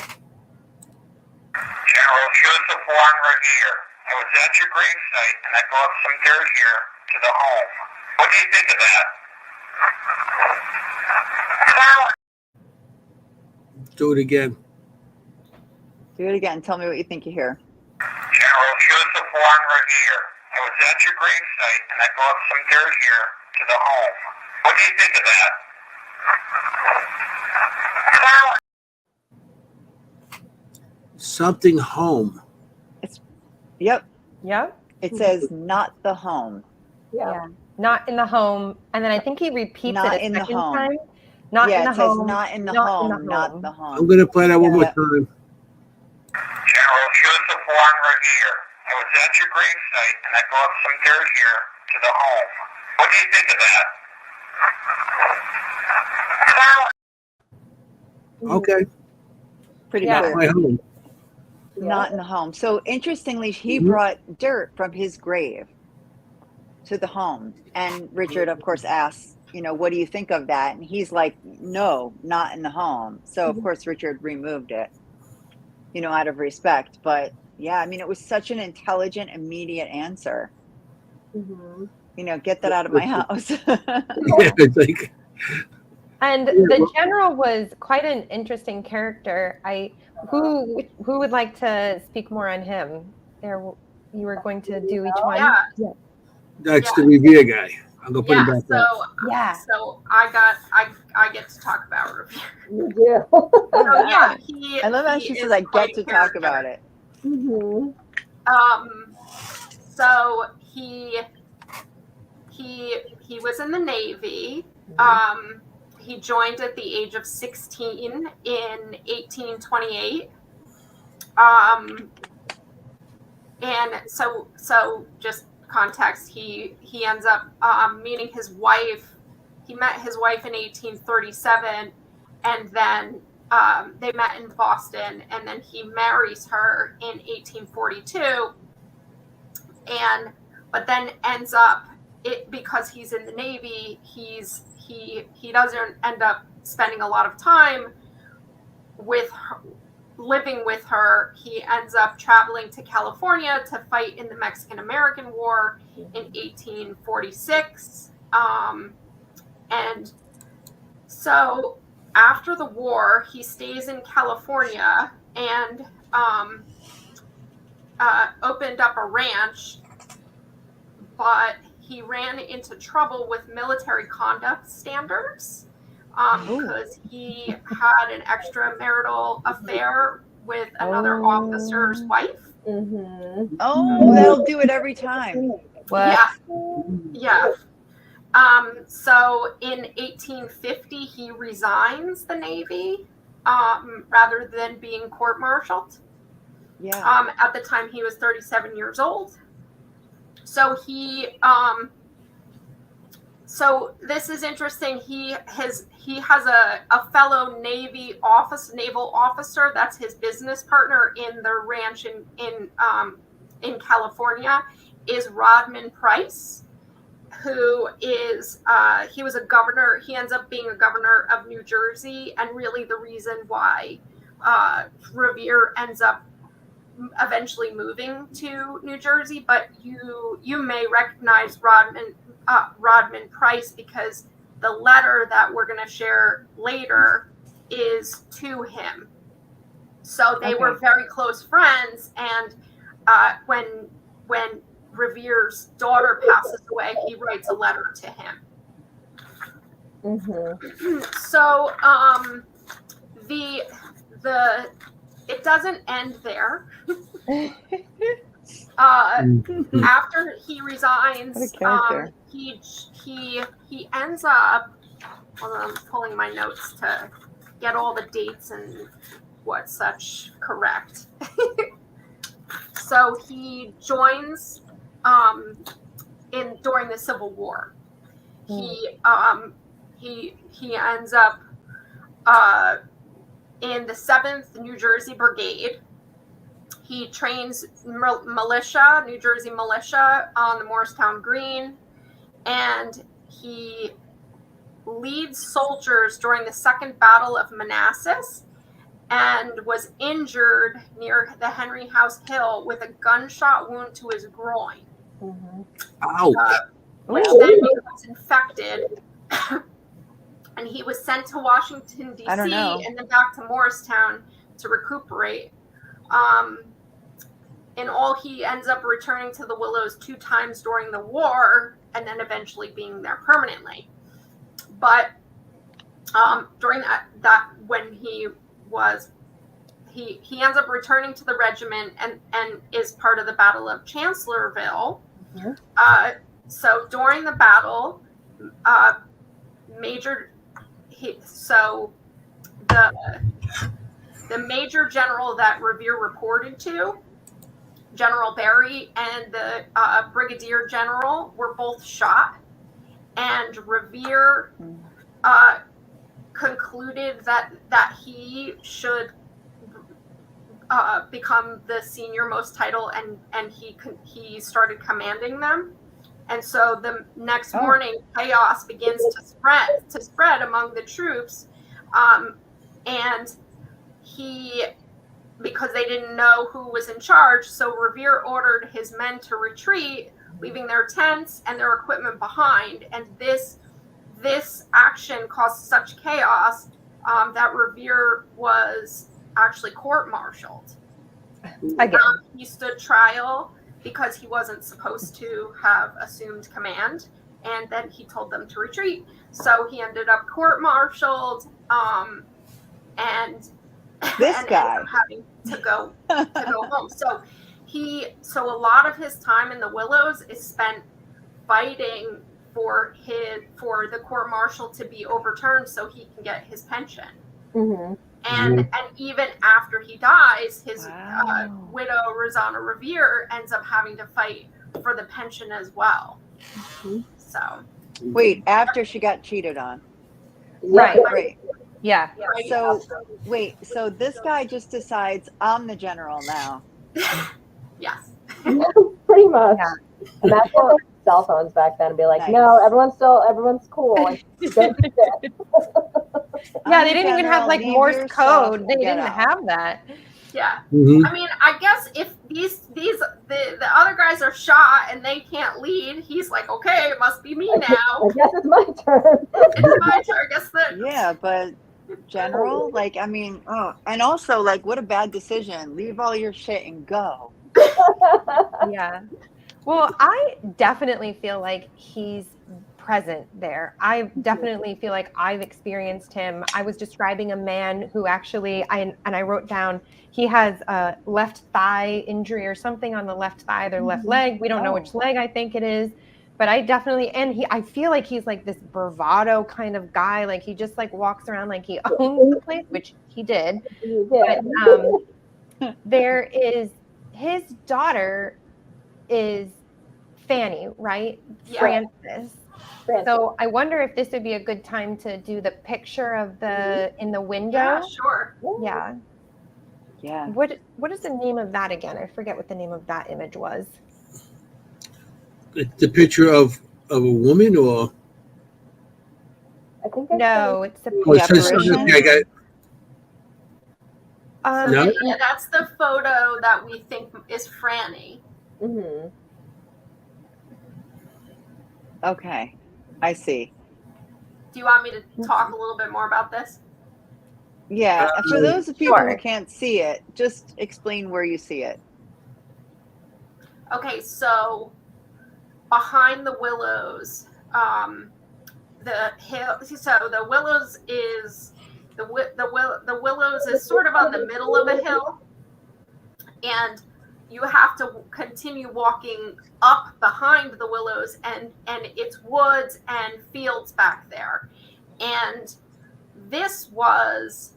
General Joseph Warren Revere. I was at your gravesite and I brought some dirt here to the home. What do you think of that? Do it again. Do it again. Tell me what you think you hear. General Joseph Warren Revere. I was at your gravesite and I brought some dirt here to the home. What do you think of that? Something home. Yep. Yep. It says not the home. Yeah. Not in the home. And then I think he repeats Not it a in the second home. time. Not yeah, in the it says home. not in the Not home. in the Not home. the home. I'm gonna play that one more Yeah. time. General Joseph Warren Revere. I was at your gravesite and I brought some dirt here to the home. What do you think of that? Okay, Pretty Yeah. clear. my home. Not in the home. So interestingly, he Mhm. brought dirt from his grave to the home. And Richard, of course, asks, what do you think of that? And he's like, no, not in the home. So of course, Richard removed it, out of respect. But yeah, I mean, it was such an intelligent, immediate answer. Mm-hmm. Get that out of my house. Yeah, it's like And the general was quite an interesting character. Who would like to speak more on him? You were going to do each one. Yeah. that's the Revere guy. I'm gonna put him back up. Yeah. So I get to talk about Revere. You do. So yeah, I love how she says I get to talk about it. Mm-hmm. So he was in the Navy. He joined at the age of 16 in 1828. And so just context, he ends up meeting his wife. He met his wife in 1837, and then they met in Boston, and then he marries her in 1842. But then ends up because he's in the Navy, he doesn't end up spending a lot of time with her, living with her. He ends up traveling to California to fight in the Mexican-American War in 1846. And so after the war, he stays in California and opened up a ranch, but he ran into trouble with military conduct standards because he had an extramarital affair with another officer's wife. Mm-hmm. Oh, that'll do it every time. What? Yeah. So in 1850, he resigns the Navy rather than being court-martialed. Yeah. At the time, he was 37 years old. So so this is interesting. He has a fellow naval officer that's his business partner in the ranch in California, is Rodman Price, who is he was a governor. He ends up being a governor of New Jersey, and really the reason why Revere ends up eventually moving to New Jersey. But you may recognize Rodman Price because the letter that we're going to share later is to him. So they were very close friends, and when Revere's daughter passes away, he writes a letter to him. Mm-hmm. So it doesn't end there. After he resigns, What a character. he ends up. Well, I'm pulling my notes to get all the dates and what such correct. So he joins during the Civil War. He ends up in the 7th New Jersey Brigade. He trains militia, New Jersey militia, on the Morristown Green, and he leads soldiers during the Second Battle of Manassas, and was injured near the Henry House Hill with a gunshot wound to his groin. Mm-hmm. Ouch. Which then becomes infected. And he was sent to Washington, D.C. and then back to Morristown to recuperate. In all, he ends up returning to the Willows 2 times during the war, and then eventually being there permanently. But during that when he ends up returning to the regiment and is part of the Battle of Chancellorsville. Mm-hmm. So during the battle, the major general that Revere reported to, General Barry, and the brigadier general were both shot, and Revere concluded that he should become the senior most title, and he started commanding them. And so the next morning, chaos begins to spread among the troops, and because they didn't know who was in charge, so Revere ordered his men to retreat, leaving their tents and their equipment behind. And this action caused such chaos that Revere was actually court-martialed. Again. He stood trial because he wasn't supposed to have assumed command, and then he told them to retreat. So he ended up court-martialed, and guy having to go home. So a lot of his time in the Willows is spent fighting for the court-martial to be overturned so he can get his pension. Mm-hmm. And even after he dies, his widow, Rosanna Revere, ends up having to fight for the pension as well. Mm-hmm. So, wait, after she got cheated on, right? Yeah. So, wait, so this guy just decides I'm the general now. Yes. Pretty much. Yeah. And that's what cell phones back then, and be like, no, everyone's cool. Like, don't do that. Yeah, they didn't even have like Morse code. They didn't have that. Yeah. Mm-hmm. I mean, I guess if the other guys are shot and they can't lead, he's like, okay, it must be me now. I guess it's my turn. It's my turn. I guess that. Yeah, but general, like, I mean, and also, like, what a bad decision. Leave all your shit and go. Yeah. Well, I definitely feel like he's present there. I definitely feel like I've experienced him. I was describing a man who actually, I wrote down, he has a left thigh injury or something on the left thigh, their left leg. We don't know which leg I think it is, but I definitely, and I feel like he's like this bravado kind of guy. Like he just like walks around like he owns the place, which he did. But there is, his daughter is Fanny, right? Yeah. Francis. So I wonder if this would be a good time to do the picture of the in the window. Yeah, sure. Yeah. Yeah. What is the name of that again? I forget what the name of that image was. The picture of a woman, or I think No, it's a oh, it says something. apparition? Okay, I got No? Yeah, that's the photo that we think is Franny. Mm-hmm. Okay. I see. Do you want me to talk a little bit more about this? Yeah. For those of people Sure. who can't see it, just explain where you see it. Okay, so behind the willows, the hill. So the willows is the willows is sort of on the middle of a hill, and you have to continue walking up behind the willows, and it's woods and fields back there. And this was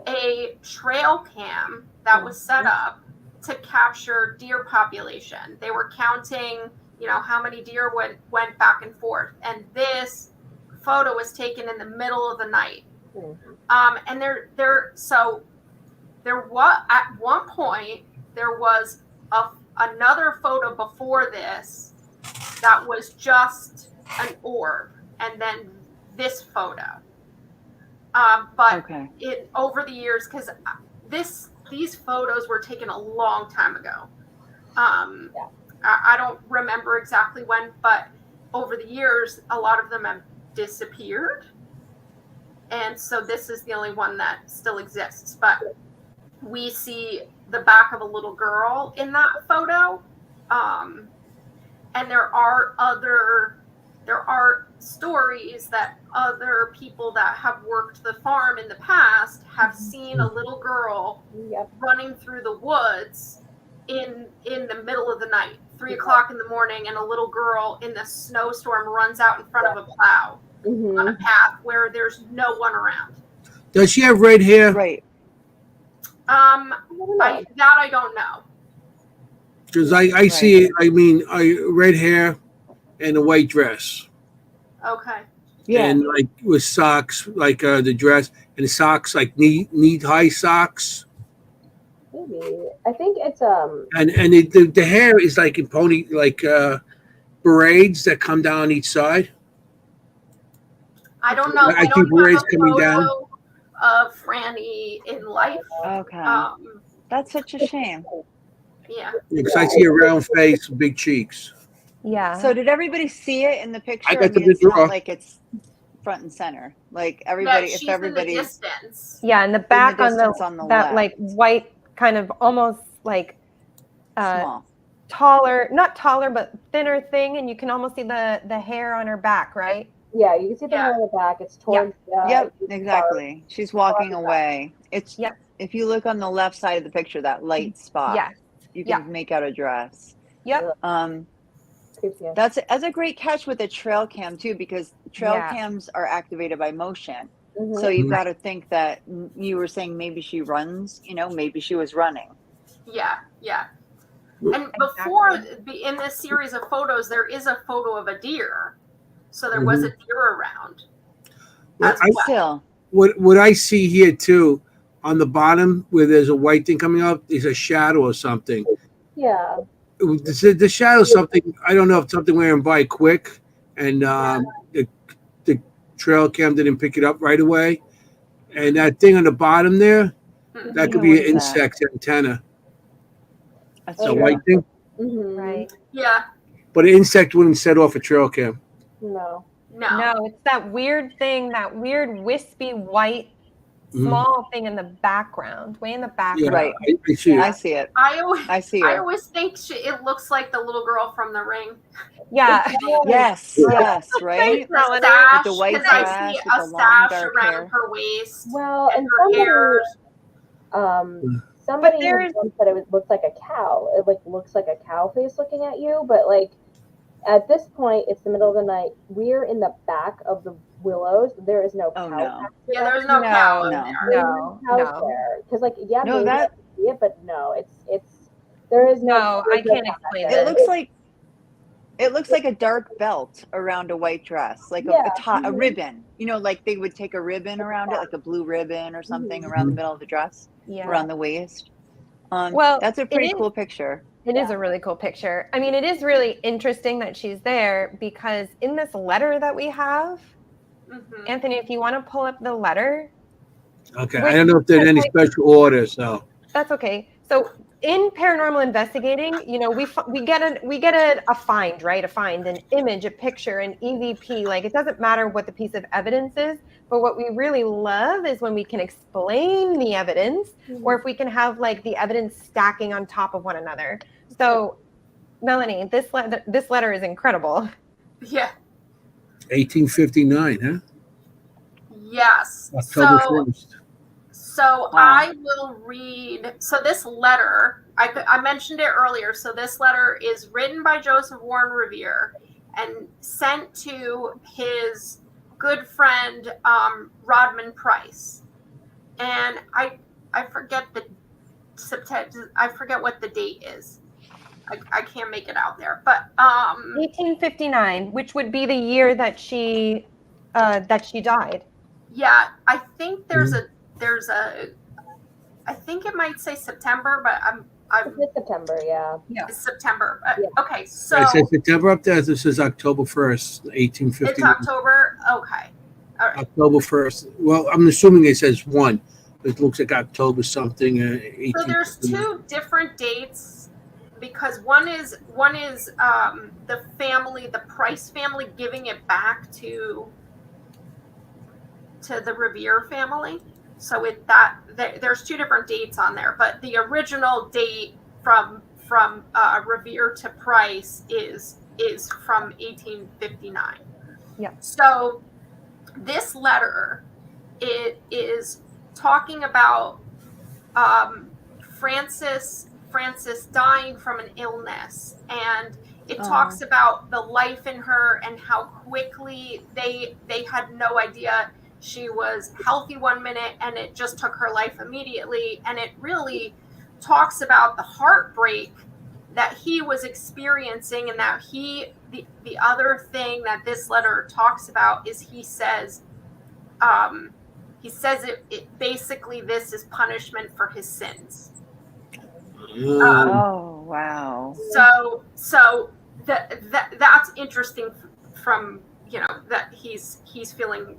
a trail cam that was set up to capture deer population. They were counting, how many deer went back and forth. And this photo was taken in the middle of the night. And there was, at one point, there was another photo before this that was just an orb, and then this photo. But over the years, because these photos were taken a long time ago. I don't remember exactly when, but over the years, a lot of them have disappeared. And so this is the only one that still exists. But we see the back of a little girl in that photo. And there are stories that other people that have worked the farm in the past have seen a little girl running through the woods in the middle of the night, 3 o'clock in the morning, and a little girl in the snowstorm runs out in front of a plow on a path where there's no one around. Does she have red hair? Right. I don't know. Because I see it. I mean, red hair and a white dress. Okay. Yeah. And like with socks, like the dress and the socks, like knee high socks. Maybe. I think it's And the hair is like in pony, like braids that come down each side. I don't know. I think braids coming down. Of Franny in life. Okay. That's such a shame. Yeah. Because I see a round face, big cheeks. Yeah. So did everybody see it in the picture? I got the it's draw. not like it's front and center. Like everybody, she's if everybody, in the distance. Yeah, in the back on the that left. like white kind of almost like Small. taller, not taller but thinner thing, and you can almost see the hair on her back, right? Yeah, you can see the hair on the back. It's towards. Yep, exactly. She's walking away. It's if you look on the left side of the picture, that light spot. Yeah. You can make out a dress. Yep. That's a great catch with a trail cam too, because trail cams are activated by motion. So you've got to think that you were saying maybe she runs, maybe she was running. Yeah. And before, in this series of photos, there is a photo of a deer. So there was a deer around. Still. What I see here too, on the bottom where there's a white thing coming up, is a shadow or something. Yeah. The shadow something, I don't know if something went by quick and the trail cam didn't pick it up right away. And that thing on the bottom there, that could be an insect antenna. That's a white thing. Right. Yeah. But an insect wouldn't set off a trail cam. No, it's that weird thing, that weird wispy white small thing in the background, way in the background. Right. I see it. I see it. I see I her. always think it looks like the little girl from The Ring. Yeah. Yes, yes, right. Melanie. The sash, With the white 'cause I dress, see with a the long sash dark around hair. her waist. Well, and her hair. somebody there's- once said it looks like a cow. It like looks like a cow face looking at you, but like at this point, it's the middle of the night. We're in the back of the willows. There is no Oh, cow. no. Yeah, there's no No, cow in no. there. No, no. Because like yeah, No, maybe that- I can see it, but no, it's there is No, I can't cow explain back this. there. It looks like a dark belt around a white dress, like Yeah. a ribbon. You know, like they would take a ribbon around it, like a blue ribbon or something around the middle of the dress, Yeah. around the waist. Well, That's a it pretty is- cool picture. It is a really cool picture. I mean, it is really interesting that she's there because in this letter that we have, Mhm. Anthony, if you want to pull up the letter, Okay, I don't know if there's any special order, so. that's okay. So in paranormal investigating, you know, we get a find, right? A find, an image, a picture, an EVP. Like it doesn't matter what the piece of evidence is, but what we really love is when we can explain the evidence, or if we can have like the evidence stacking on top of one another. So, Melanie, this letter is incredible. Yeah. 1859, huh? Yes. October So 1st. So Wow. I will read. So this letter, I mentioned it earlier. So this letter is written by Joseph Warren Revere and sent to his good friend Rodman Price. And I forget I forget what the date is. I can't make it out there. But 1859, which would be the year that she died. yeah, I think there's a I think it might say September, but I'm It's September, yeah. it's September. Yeah. Okay, so It says September up there. This is October 1st, 1859. it's October. Okay, all right. October 1st. Well, I'm assuming it says 1. It looks like October something. So there's 1859. two different dates because one is the family, the Price family, giving it back to the Revere family. So there's two different dates on there, but the original date from Revere to Price is from 1859. Yeah. So this letter, it is talking about Frances dying from an illness, and it talks about the life in her and how quickly they had no idea. She was healthy one minute and it just took her life immediately. And it really talks about the heartbreak that he was experiencing, and that the other thing that this letter talks about is he says it basically, this is punishment for his sins. Oh, wow. So that's interesting from, you know, that he's feeling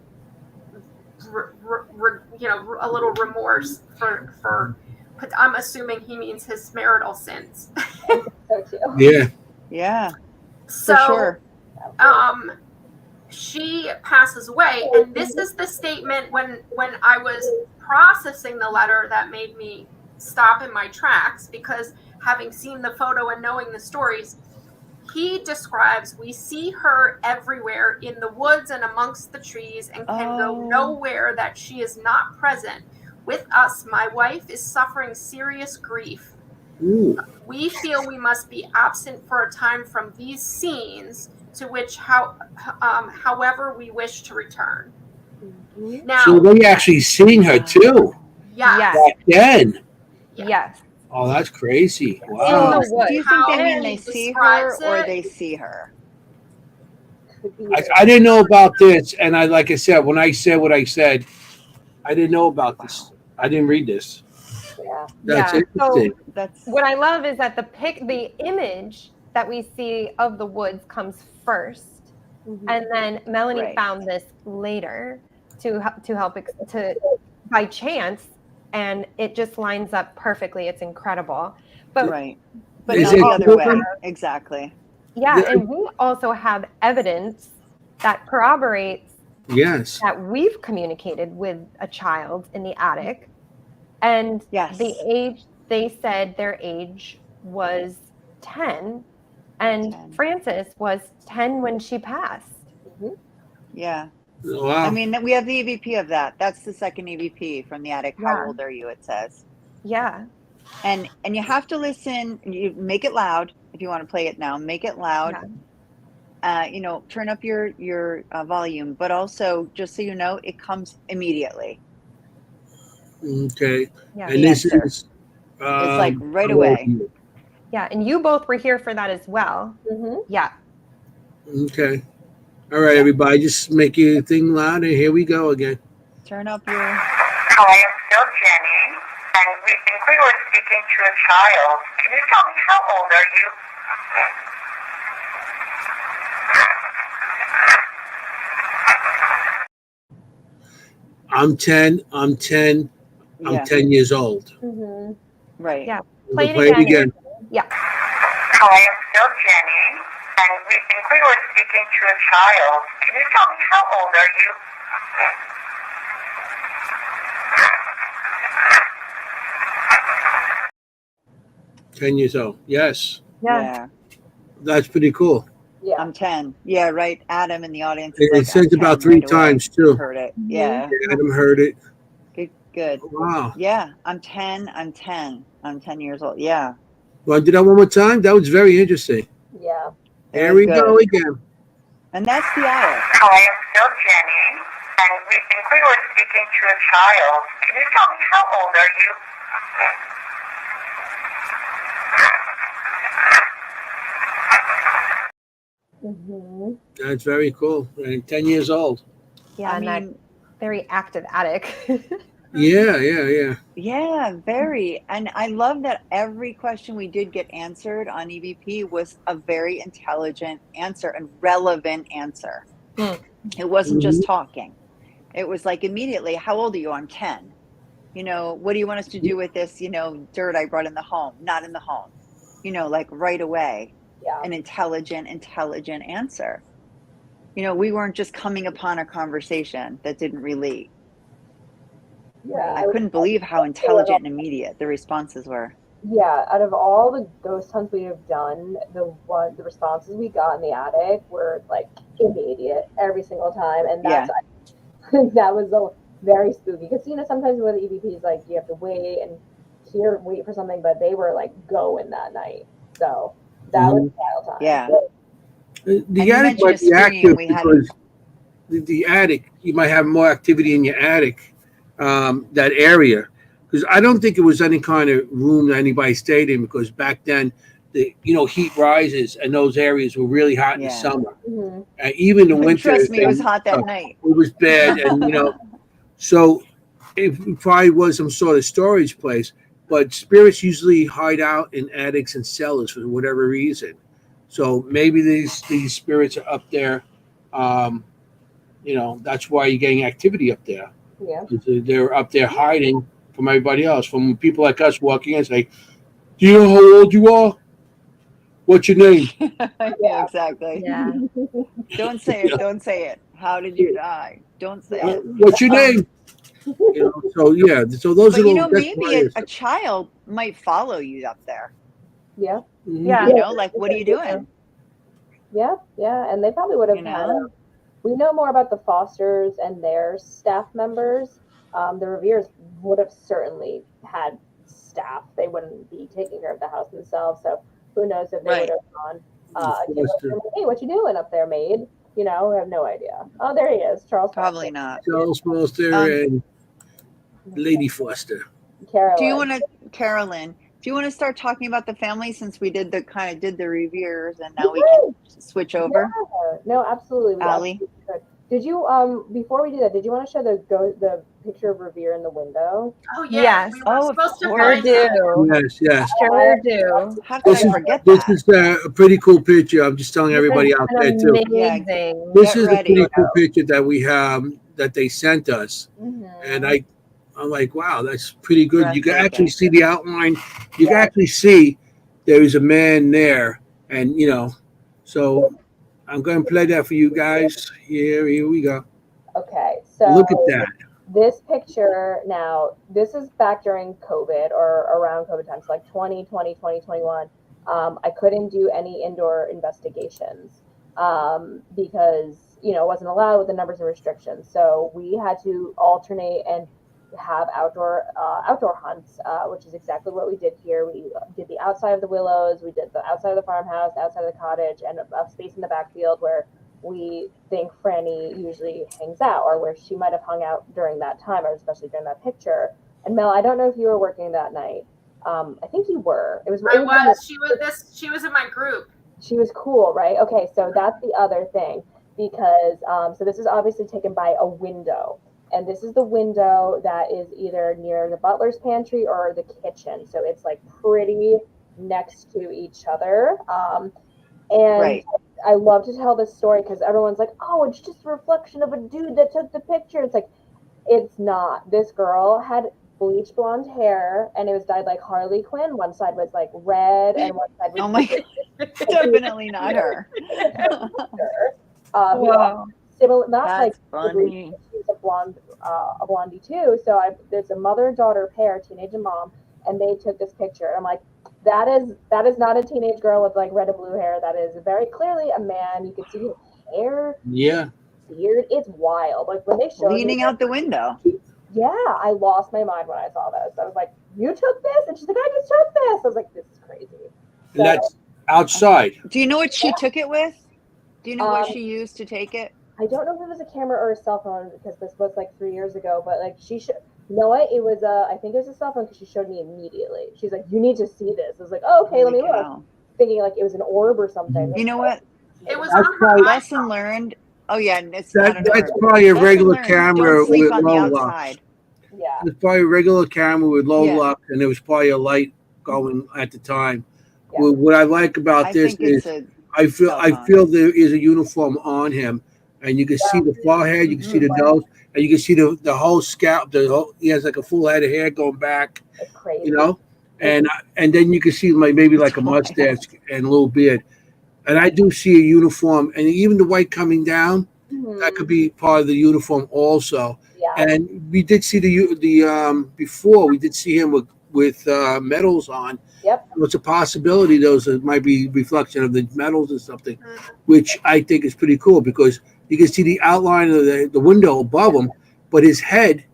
a little remorse for but I'm assuming he means his marital sins. So too. Yeah. Yeah, So for sure. she passes away, and this is the statement when I was processing the letter that made me stop in my tracks, because having seen the photo and knowing the stories, he describes, we see her everywhere in the woods and amongst the trees and can go nowhere that she is not present with us. My wife is suffering serious grief. Ooh. We feel we must be absent for a time from these scenes, to which however we wish to return. Now, So they actually seen her too yes. back then. Yes. Oh, that's crazy. So, Wow. do you think they mean How they he see her describes or it? they see her? Could be I didn't know about this, and like I said, when I said what I said, I didn't know about this. I didn't read this. yeah. That's Yeah. interesting. That's What I love is that the image that we see of the woods comes first, and then Melanie Right. found this later to help by chance, and it just lines up perfectly. It's incredible. But right. But Is not it the other way. different? Exactly. yeah, Yeah. and we also have evidence that corroborates Yes. that we've communicated with a child in the attic, and Yes. the age, they said their age was 10, and 10. Frances was 10 when she passed. Yeah. Wow. I mean, we have the EVP of that. That's the second EVP from the attic. How Yeah. old are you? It says. Yeah. And you have to listen. You make it loud if you want to play it now. Make it loud. Turn up your volume, but also just so you know, it comes immediately. Okay. Yeah. And this answer. is It's like right how old away. are you? Yeah. And you both were here for that as well. Yeah. Okay. All right, everybody, just make your thing loud, and here we go again. Turn up your. Hi, I'm still Jennie, and we think we were speaking to a child. Can you tell me how old are you? I'm 10. I'm 10 years old. Right. Yeah. Play it again. Yeah. Hi, I'm still Jennie, and we think we were speaking to a child. Can you tell me how old are you? "10 years old." Yes, Yeah. that's pretty cool. Yeah. I'm 10. Yeah, right. Adam in the audience. It Is says like, I'm about 10 three right away. times too. Heard it. Yeah. Adam heard it. Good. Wow. Yeah, I'm 10. I'm 10 years old. Yeah. Want to do that one more time? That was very interesting. Yeah. Here we Very go good. again. And that's the attic. Hi, I'm still Jennie, and we think we were speaking to a child. Can you tell me how old are you? That's very cool. And 10 years old. Yeah. I And that mean, very active attic. Yeah. yeah, very. And I love that every question we did get answered on EVP was a very intelligent answer and relevant answer. It wasn't just talking. It was like immediately, how old are you? I'm 10. What do you want us to do with this, dirt I brought in the home? Not in the home. Like right away. Yeah. An intelligent answer. We weren't just coming upon a conversation that didn't relate. Yeah. I couldn't believe how intelligent and immediate the responses were. Yeah, out of all the ghost hunts we have done, the responses we got in the attic were like immediate every single time, and that's that was very spooky. Because sometimes with EVPs, like you have to wait for something, but they were like going that night, so that was a wild time. Yeah. The attic might be active because the attic, you might have more activity in your attic, that area. Because I don't think it was any kind of room that anybody stayed in, because back then, the heat rises and those areas were really hot in the summer. Even in winter, trust me, it was hot that night. It was bad, and so it probably was some sort of storage place. But spirits usually hide out in attics and cellars for whatever reason. So maybe these spirits are up there. That's why you're getting activity up there. Yeah. They're up there hiding from everybody else, from people like us walking in and say, "Do you know how old you are? What's your name?" Yeah, exactly. Yeah. Don't say it. Don't say it. How did you die? Don't say it. What's your name? So those But are maybe a child might follow you up there. Yeah. Yeah. Like, what are you doing? Yeah, and they probably would have had. We know more about the Fosters and their staff members. The Reveres would have certainly had staff. They wouldn't be taking care of the house themselves. So who knows if they would have gone. Hey, what you doing up there, maid? I have no idea. Oh, there he is, Charles. Probably Foster. not. Charles Foster and Lady Foster. Carolyn. Carolyn, do you want to start talking about the family, since we did the Reveres, and now we can switch over? Yeah. No, absolutely. Allie? Did you before we do that, did you want to show the picture of Revere in the window? Oh yeah. Yes. We were supposed to Sure find do. Yes. Sure do. How could I forget that? This is a pretty cool picture. I'm just telling everybody out there too. Amazing. This is a pretty cool picture that we have that they sent us, and I'm like, wow, that's pretty good. You can actually see the outline. You can actually see there is a man there, and so I'm going to play that for you guys. Here we go. Okay. So Look at that. this picture now, this is back during COVID or around COVID times, like 2020, 2021. I couldn't do any indoor investigations because, you know, it wasn't allowed with the numbers and restrictions. So we had to alternate and have outdoor hunts, which is exactly what we did here. We did the outside of the willows, we did the outside of the farmhouse, outside of the cottage, and a space in the backfield where we think Franny usually hangs out, or where she might have hung out during that time, or especially during that picture. And Mel, I don't know if you were working that night. I think you were. I was. She was in my group. She was cool, right? Okay, so that's the other thing, because so this is obviously taken by a window, and this is the window that is either near the butler's pantry or the kitchen. So it's like pretty next to each other. And Right. I love to tell this story because everyone's like, oh, it's just a reflection of a dude that took the picture. It's like, it's not. This girl had bleach blonde hair and it was dyed like Harley Quinn. One side was like red and one side was Oh my God. Definitely not her. Wow. Similar, not That's like funny. she's a blondie too. So there's a mother-daughter pair, teenage and mom, and they took this picture. And I'm like, that is not a teenage girl with like red and blue hair. That is very clearly a man. You can see his hair, Yeah. beard. It's wild. Like when they showed Leaning me, out the window. yeah, I lost my mind when I saw this. I was like, you took this? And she's like, I just took this. I was like, this is crazy. And that's outside. Do you know what she took it with? Do you know what Um, she used to take it? I don't know if it was a camera or a cell phone because this was like 3 years ago, but like you know what? It was I think it was a cell phone because she showed me immediately. She's like, you need to see this. I was like, oh, okay, let me look. Cow. Thinking like it was an orb or something. You know what? It was That's on her probably- Lesson learned. Oh yeah, it's not an That's orb. probably a Lesson regular learned, camera don't sleep with on the low locks. outside. Yeah. It's probably a regular camera with low Yeah. locks, and there was probably a light going at the time. Yeah. Well, what I like about I this think it's is a I feel cell I phone. feel there is a uniform on him, and you can see the forehead, you can see the nose, and you can see the whole scalp. He has like a full head of hair going back, It's crazy. you know, and then you can see like maybe like a mustache and a little beard. And I do see a uniform, and even the white coming down, Mhm. that could be part of the uniform also. Yeah. And we did see the before we did see him with medals on. Yep. So it's a possibility those might be reflection of the medals or something, which I think is pretty cool because you can see the outline of the window above him, but his head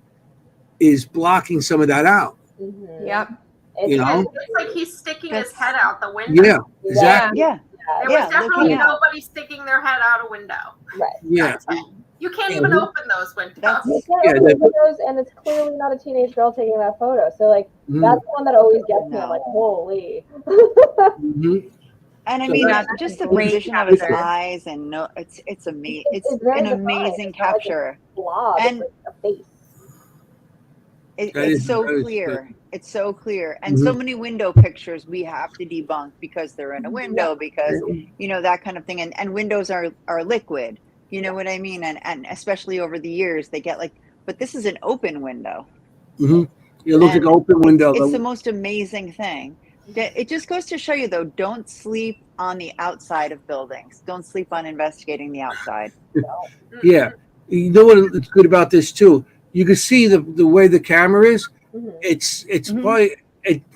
is blocking some of that out. Mhm. Yep. It's, You know? It's like he's sticking his That's- head out the window. Yeah, exactly. Yeah. There Yeah, was definitely looking out. nobody sticking their head out a window. right. Yeah, You can't even Mhm. open those windows. That's You can't Yeah, open that- the windows, and it's clearly not a teenage girl taking that photo. So like Mhm, that's the one that always gets me. I'm No. like, holy. mhm. And I So mean, that's just a the great position of his capture. eyes and no, it's amazing. It's It's very an defined. amazing It's not like a capture. blob. And- It's like a face. It, That it's is- so that is clear. It's so clear. And so Mhm. many window pictures we have to debunk because they're in a window, because you know, that kind of thing. And windows are liquid. You know what I mean? And especially over the years they get like, but this is an open window. Mhm. It looks like And an open window. It's the most amazing thing. It just goes to show you though, don't sleep on the outside of buildings. Don't sleep on investigating the outside. Yeah. You know what's good about this too? You can see the way the camera is. Mhm. It's Mhm. probably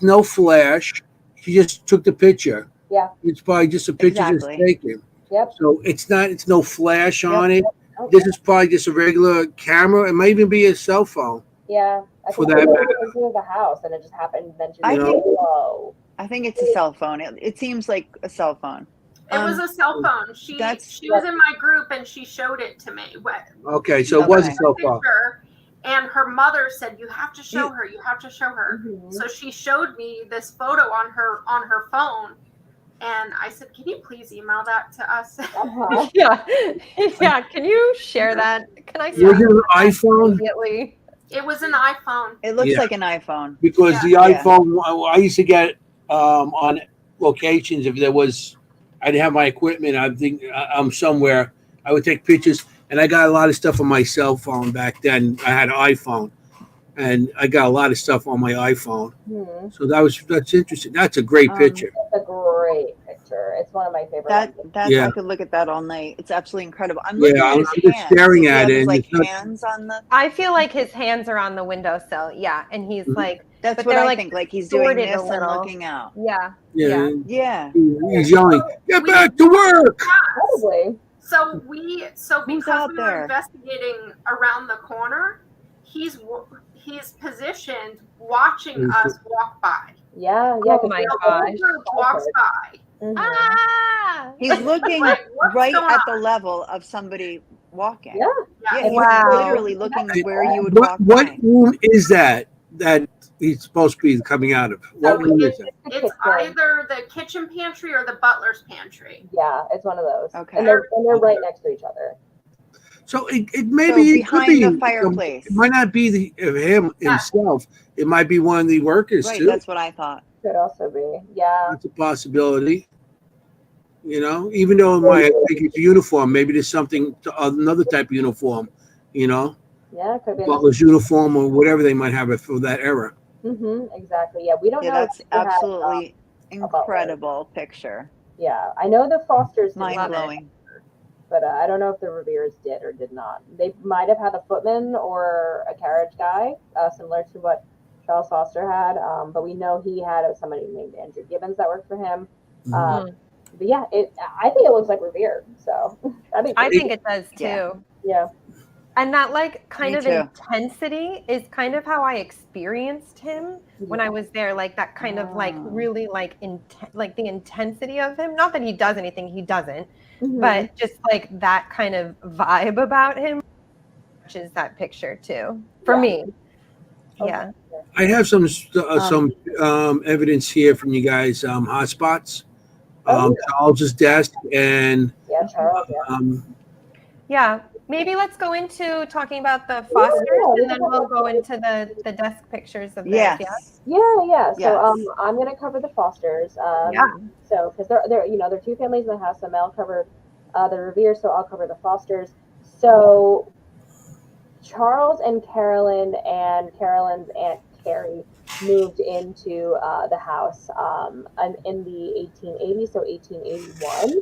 no flash. She just took the picture. Yeah. It's probably just a picture Exactly. just taken. Yep. So it's no flash on it. Nope. This is probably just a regular camera. It might even be a cell phone. Yeah. I For think that it matter. was into the house, and it just happened. Then she's I like, think- whoa. I think it's a cell phone. It seems like a cell phone. It was a cell phone. She that's- was in my group and she showed it to me. Okay, so it was a Okay. cell phone. Picture, and her mother said, "You have to show You- her. You have to show her." Mhm. So she showed me this photo on her phone, and I said, "Can you please email that to us?" Uh-huh. Yeah. Yeah. Can you share that? Can I see Was it that an iPhone? immediately? It was an iPhone. It looks Yeah. like an iPhone. Because the Yeah. iPhone, I used to get on locations if there was, I didn't have my equipment. I think I'm somewhere. I would take pictures, and I got a lot of stuff on my cell phone back then. I had an iPhone, and I got a lot of stuff on my iPhone. Mhm. So that's interesting. That's a great picture. It's a great picture. It's one of my favorite ones. That's Yeah. I could look at that all night. It's absolutely incredible. I'm Yeah, looking at I'm his just hands. staring Does he at have it, his, and like it's not- hands on the. I feel like his hands are on the windowsill. Yeah, and he's Mhm. like, That's but what they're I like think. Like he's doing sorted a this and little. looking out. Yeah. Yeah. Yeah. He's yelling, "Get back to work!" Probably. So Who's because out we were there? investigating around the corner, he's positioned watching us walk by. Yeah. Oh 'cause my the gosh. whole Group walks by. Mhm. Ah! He's looking Like, what's right going at on? the level of somebody walking. Yeah. Yeah, Yeah. he's Wow. literally looking where you would What walk what by. room is that he's supposed to be coming out of? What So room is that? The it's kitchen. either the kitchen pantry or the butler's pantry. Yeah, it's one of those. Okay. And they're right next to each other. So it maybe So it could behind be the fireplace. It might not be him himself. It might be one of the workers Right, too. that's what I thought. Could also be. Yeah. That's a possibility. You know, even though it might think it's a uniform, maybe there's something to another type of uniform. You know, Yeah, it could be. butler's uniform or whatever they might have it for that era. Exactly. Yeah, we don't Yeah, know. that's if they had, absolutely a butler. incredible picture. Yeah, I know the Fosters did Mind have it, blowing. but I don't know if the Reveres did or did not. They might have had a footman or a carriage guy, similar to what Charles Foster had. But we know he had somebody named Andrew Gibbons that worked for him. Mhm. But yeah, I think it looks like Revere. So I think it does too. Yeah. And that like kind Me of too. intensity is kind of how I experienced him when I was there. Like that kind of like really like like the intensity of him. Not that he does anything, he doesn't, but just like that kind of vibe about him, which is that picture too for me. Yeah. I have some evidence here from you guys. Hotspots. Charles's desk and yeah, Charles. Yeah. Yeah. Maybe let's go into talking about the Fosters, and then we'll go into the desk pictures of theirs. Yes. Yeah. So Yes. I'm gonna cover the Fosters. Yeah. So because they're they're two families in the house. So Mel covered the Revere, so I'll cover the Fosters. So Charles and Carolyn's Aunt Carrie moved into the house in the 1880s, so 1881.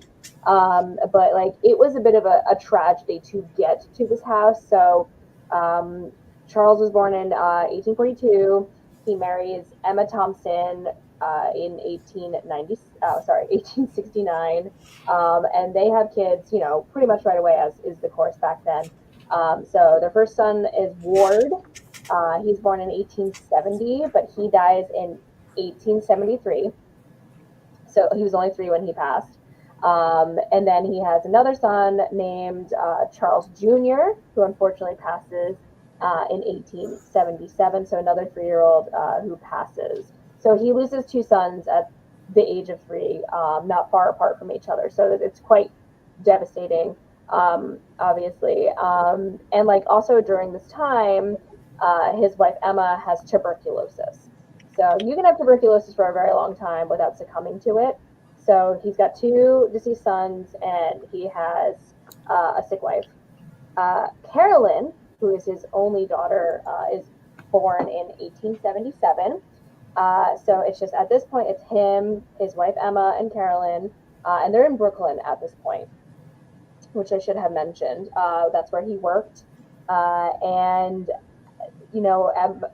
But like it was a bit of a tragedy to get to this house. So Charles was born in 1842. He marries Emma Thompson in 1869, and they have kids, pretty much right away, as is the course back then. So their first son is Ward. He's born in 1870, but he dies in 1873. So he was only 3 when he passed. And then he has another son named Charles Jr., who unfortunately passes in 1877. So another 3-year-old who passes. So he loses 2 sons at the age of 3, not far apart from each other. So it's quite devastating, obviously. And like also during this time, his wife Emma has tuberculosis. So you can have tuberculosis for a very long time without succumbing to it. So he's got 2 deceased sons, and he has a sick wife. Carolyn, who is his only daughter, is born in 1877. So it's just at this point, it's him, his wife Emma, and Carolyn, and they're in Brooklyn at this point, which I should have mentioned. That's where he worked, and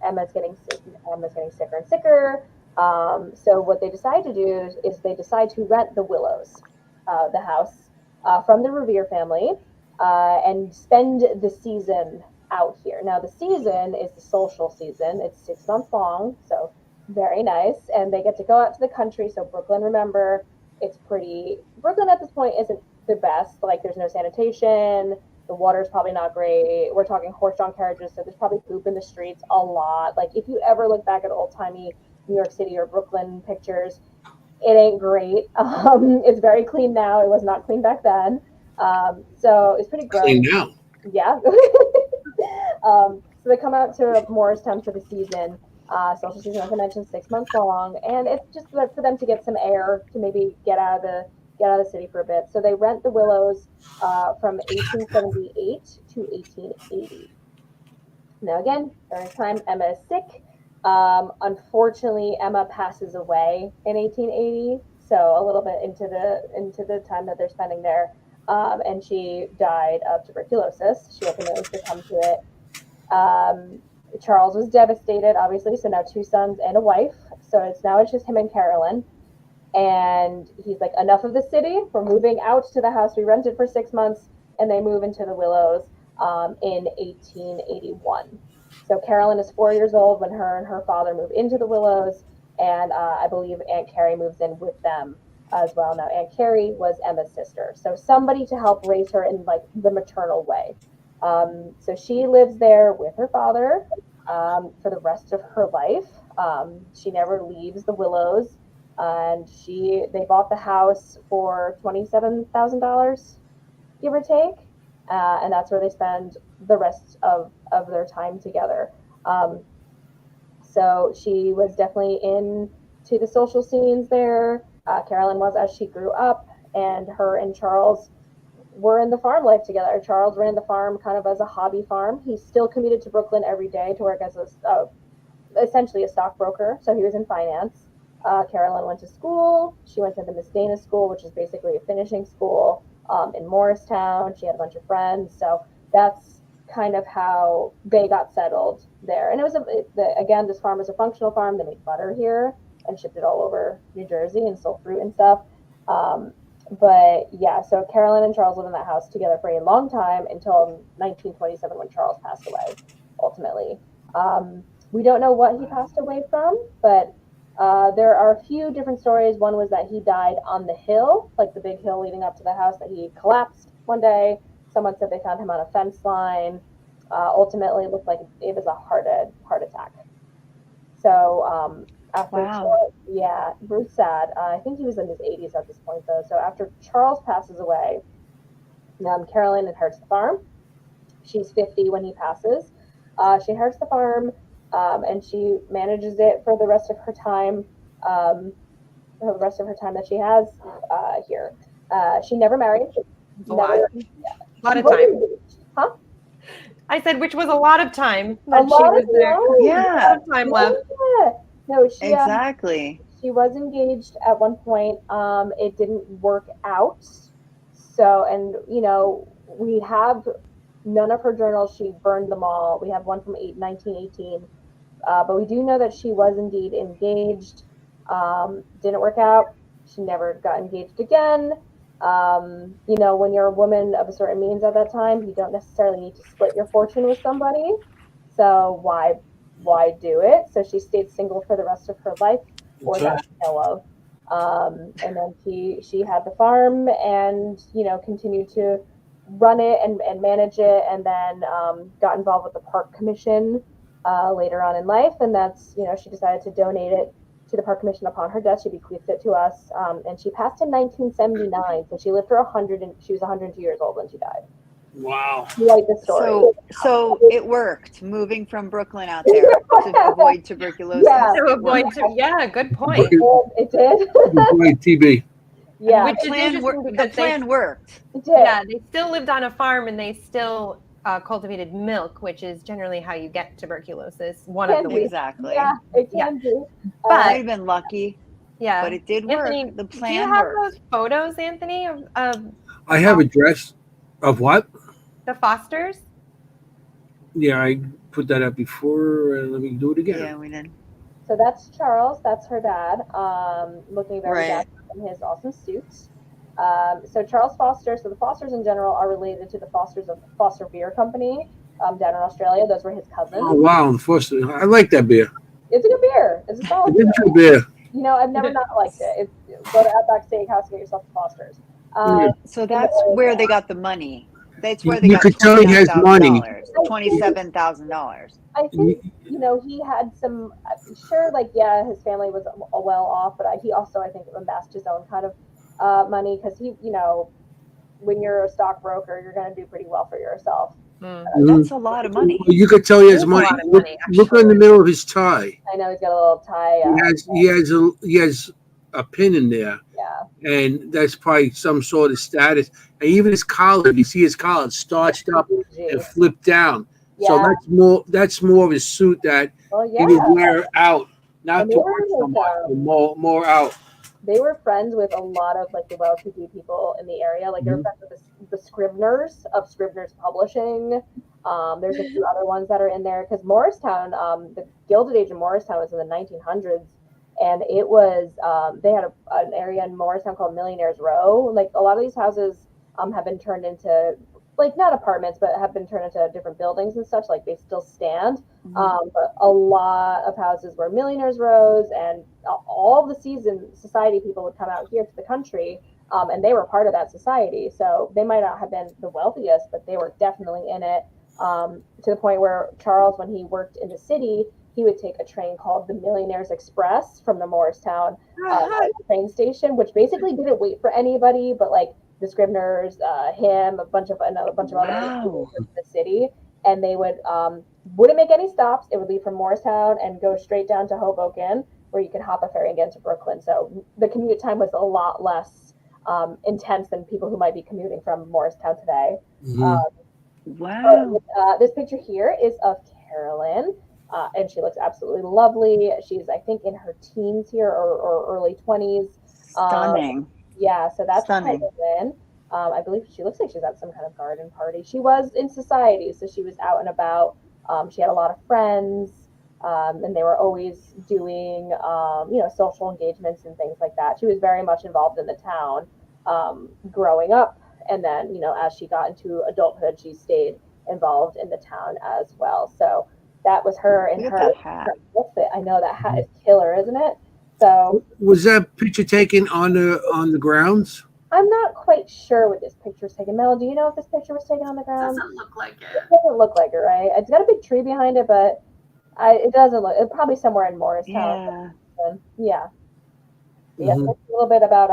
Emma's getting sicker and sicker. So what they decide to do is they decide to rent the Willows, the house, from the Revere family, and spend the season out here. Now the season is the social season. It's 6 months long, so very nice. And they get to go out to the country. So Brooklyn, remember, Brooklyn at this point isn't the best. Like there's no sanitation. The water's probably not great. We're talking horse-drawn carriages, so there's probably poop in the streets a lot. Like if you ever look back at old-timey New York City or Brooklyn pictures, it ain't great. It's very clean now. It was not clean back then. So it's pretty gross. Clean now. Yeah. So they come out to Morristown for the season. Social season, as I mentioned, 6 months long, and it's just for them to get some air, to maybe get out of the city for a bit. So they rent the Willows from 1878 to 1880. Now again, during this time, Emma is sick. Unfortunately, Emma passes away in 1880. so a little bit into the time that they're spending there. And she died of tuberculosis. She wasn't able to succumb to it. Charles was devastated, obviously. So now 2 sons and a wife. So it's just him and Carolyn. And he's like, enough of the city. We're moving out to the house we rented for 6 months, and they move into the Willows in 1881. So Carolyn is 4 years old when her and her father move into the Willows, and I believe Aunt Carrie moves in with them as well. Now, Aunt Carrie was Emma's sister, so somebody to help raise her in like the maternal way. So she lives there with her father for the rest of her life. She never leaves the Willows, and they bought the house for $27,000, give or take, and that's where they spend the rest of their time together. So she was definitely into the social scenes there. Carolyn was as she grew up, and her and Charles were in the farm life together. Charles ran the farm kind of as a hobby farm. He still commuted to Brooklyn every day to work as essentially a stockbroker. So he was in finance. Carolyn went to school. She went to the Miss Dana School, which is basically a finishing school in Morristown. She had a bunch of friends. So that's kind of how they got settled there. And it was, again, this farm was a functional farm. They made butter here and shipped it all over New Jersey and sold fruit and stuff. But yeah, so Carolyn and Charles lived in that house together for a long time until 1927 when Charles passed away, ultimately. We don't know what he passed away from, but there are a few different stories. One was that he died on the hill, like the big hill leading up to the house, that he collapsed one day. Someone said they found him on a fence line. Ultimately, it looked like it was a heart attack. So after Charles, yeah, very sad. I think he was in his 80s at this point, though. So after Charles passes away, Carolyn inherits the farm. She's 50 when he passes. She inherits the farm, and she manages it for the rest of her time. That she has here. She never married. A lot of time. Huh? I said, which was a lot of time. A lot of there. Yeah. A lot of time left. Yeah. No, Exactly. She was engaged at one point. It didn't work out. So, and we have none of her journals. She burned them all. We have one from 1918. But we do know that she was indeed engaged. Didn't work out. She never got engaged again. When you're a woman of a certain means at that time, you don't necessarily need to split your fortune with somebody. So why do it? So she stayed single for the rest of her life, or that I know of. And then she had the farm and, continued to run it and manage it, and then got involved with the park commission later on in life. And that's, she decided to donate it to the park commission upon her death. She bequeathed it to us, and she passed in 1979. So she lived for 100, and she was 102 years old when she died. Wow. You like the story? So it worked, moving from Brooklyn out there to avoid tuberculosis. Yeah. To avoid, good point. It did. Avoid TB. Yeah. Which is interesting The because plan worked. It did. Yeah, they still lived on a farm and they still cultivated milk, which is generally how you get tuberculosis. One of the ways. Exactly. Yeah, it can do. I might have been lucky, Yeah, but it did Anthony, work. The do you plan have worked. those photos, Anthony, of I have a dress of what? the Fosters? Yeah, I put that up before. Let me do it again. Yeah, we did. So that's Charles. That's her dad, looking very Right. bad in his awesome suit. So Charles Foster. So the Fosters in general are related to the Fosters of Foster Beer Company down in Australia. Those were his cousins. Oh wow! I like that beer. It's a good beer. It's a solid It's beer. a good beer. I've never not liked it. Go to Outback Steakhouse and get yourself the Fosters. So that's where they got the money. That's where they You got could tell he has money. $27,000. I think he had some. I'm sure, his family was well off, but he also, I think, amassed his own kind of money because he, when you're a stockbroker, you're going to do pretty well for yourself. That's a lot of money. You could tell he has That's a money. lot of money, Look in the middle of his tie. I know he's got a little tie. He has a pin in there, Yeah. and that's probably some sort of status. And even his collar, if you see his collar, it's starched up and flipped down. So Yeah. that's more of his suit that Well, he would wear out, not The to work so more much, but more out. they were friends with a lot of like the well-to-do people in the area. Like they were friends with the Scribners of Scribners Publishing. There's a few other ones that are in there because Morristown, the Gilded Age of Morristown was in the 1900s, and it was they had an area in Morristown called Millionaires Row. Like a lot of these houses have been turned into like not apartments, but have been turned into different buildings and such. Like they still stand, but a lot of houses were Millionaires Rows, and all the seasoned society people would come out here to the country. And they were part of that society, so they might not have been the wealthiest, but they were definitely in it. To the point where Charles, when he worked in the city, he would take a train called the Millionaires Express from the Morristown train station, which basically didn't wait for anybody, but like the Scribners, him, a bunch of other people in the city, and they wouldn't make any stops. It would leave from Morristown and go straight down to Hoboken, where you could hop a ferry and get into Brooklyn. So the commute time was a lot less intense than people who might be commuting from Morristown today. Wow. This picture here is of Carolyn, and she looks absolutely lovely. She's, I think, in her teens here or early 20s. Stunning. Yeah, so that's Stunning. Carolyn. I believe she looks like she's at some kind of garden party. She was in society, so she was out and about. She had a lot of friends, and they were always doing, social engagements and things like that. She was very much involved in the town growing up. And then, as she got into adulthood, she stayed involved in the town as well. So that was her and her outfit. I know that hat is killer, isn't it? So was that picture taken on the grounds? I'm not quite sure what this picture was taken. Mel, do you know if this picture was taken on the grounds? Doesn't look like it. It doesn't look like it, right? It's got a big tree behind it, but it doesn't look. It's probably somewhere in Morristown. Yeah. Yeah, that's a little bit about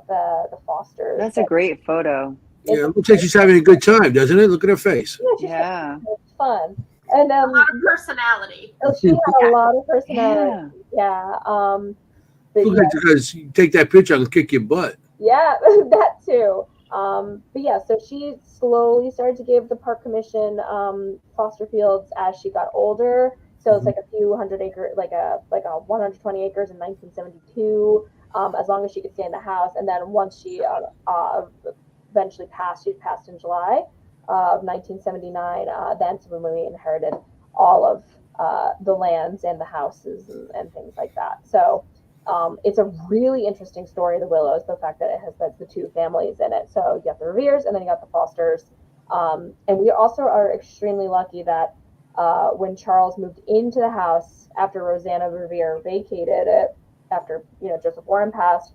the Fosters. That's a great photo. Yeah, it looks like she's having a good time, doesn't it? Look at her face. Yeah. It's fun. And A lot of personality. she had a lot of personality. Yeah. Because you take that picture and kick your butt. Yeah, that too. But yeah, so she slowly started to give the park commission foster fields as she got older. So it's like a few 100 acres, like a 120 acres in 1972, as long as she could stay in the house. And then once she eventually passed, she passed in July of 1979. Then when we inherited all of the lands and the houses and things like that. So it's a really interesting story, the Willows, the fact that it has the two families in it. So you got the Reveres and then you got the Fosters. And we also are extremely lucky that when Charles moved into the house after Rosanna Revere vacated it, after Joseph Warren passed,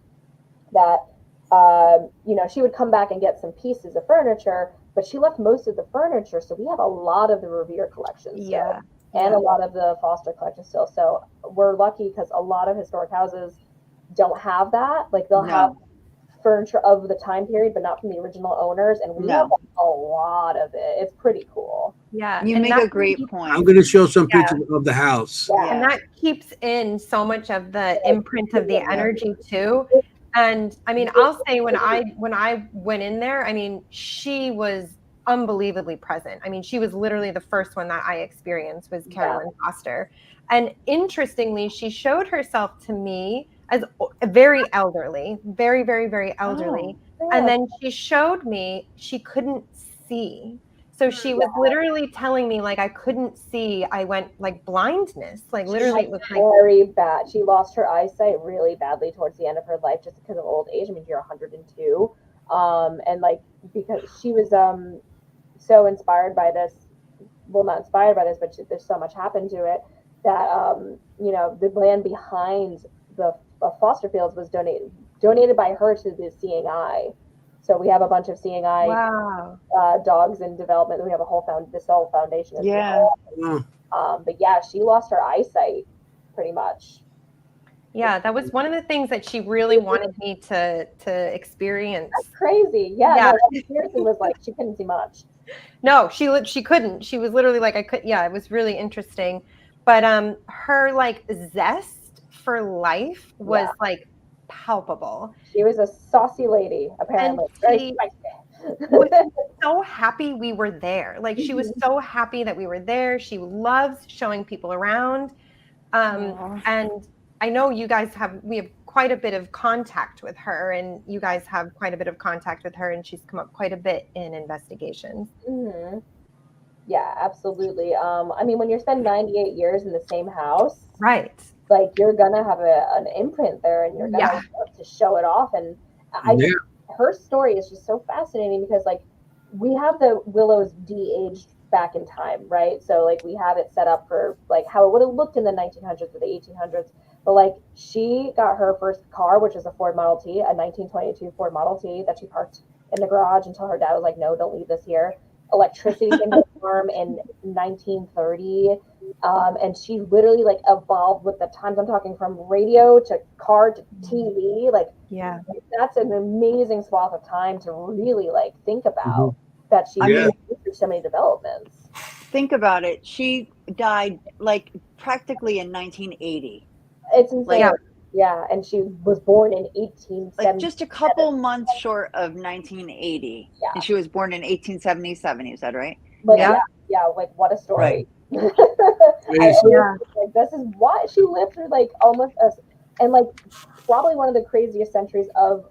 that she would come back and get some pieces of furniture, but she left most of the furniture, so we have a lot of the Revere collection still, and a lot of the Foster collection still. So we're lucky because a lot of historic houses don't have that. Like they'll have furniture of the time period, but not from the original owners, and we have a lot of it. It's pretty cool. Yeah, you make a great point. I'm going to show some pictures of the house. Yeah. And that keeps in so much of the imprint of the energy too. And I mean, I'll say when I went in there, I mean, she was unbelievably present. I mean, she was literally the first one that I experienced was Carolyn Foster. And interestingly, she showed herself to me as very elderly, very, very, very elderly. And then she showed me she couldn't see. So she was literally telling me like I couldn't see. I went like blindness, like literally it was like very bad. She lost her eyesight really badly towards the end of her life just because of old age. I mean, you're 102, and like because she was so inspired by this. Well, not inspired by this, but there's so much happened to it that the land behind the foster fields was donated by her to the Seeing Eye. So we have a bunch of Seeing Eye dogs in development. We have a whole foundation. But yeah, she lost her eyesight pretty much. Yeah, that was one of the things that she really wanted me to experience. That's crazy. Yeah. No, seriously was like she couldn't see much. No, she couldn't. She was literally like I could. Yeah, it was really interesting. But her like zest for life was like palpable. She was a saucy lady, apparently. And she was so happy we were there. Like she was so happy that we were there. She loves showing people around. And I know you guys we have quite a bit of contact with her, and you guys have quite a bit of contact with her, and she's come up quite a bit in investigations. Mm-hmm. Yeah, absolutely. I mean, when you're spending 98 years in the same house, Right. like you're gonna have an imprint there, and you're gonna want to show it off. And her story is just so fascinating because like we have the Willows de-aged back in time, right? So like we have it set up for like how it would have looked in the 1900s or the 1800s. But like she got her first car, which is a Ford Model T, a 1922 Ford Model T that she parked in the garage until her dad was like, no, don't leave this here. Electricity came to the farm in 1930. And she literally like evolved with the times. I'm talking from radio to car to TV. Like, yeah, that's an amazing swath of time to really like think about that she went through so many developments. Think about it. She died like practically in 1980. It's insane. Like, yeah, and she was born in 1870. Like just a couple months short of 1980. Yeah. And she was born in 1877, you said, right? But yeah, like what a story. Right. Like, this is what she lived through, like almost and like probably one of the craziest centuries of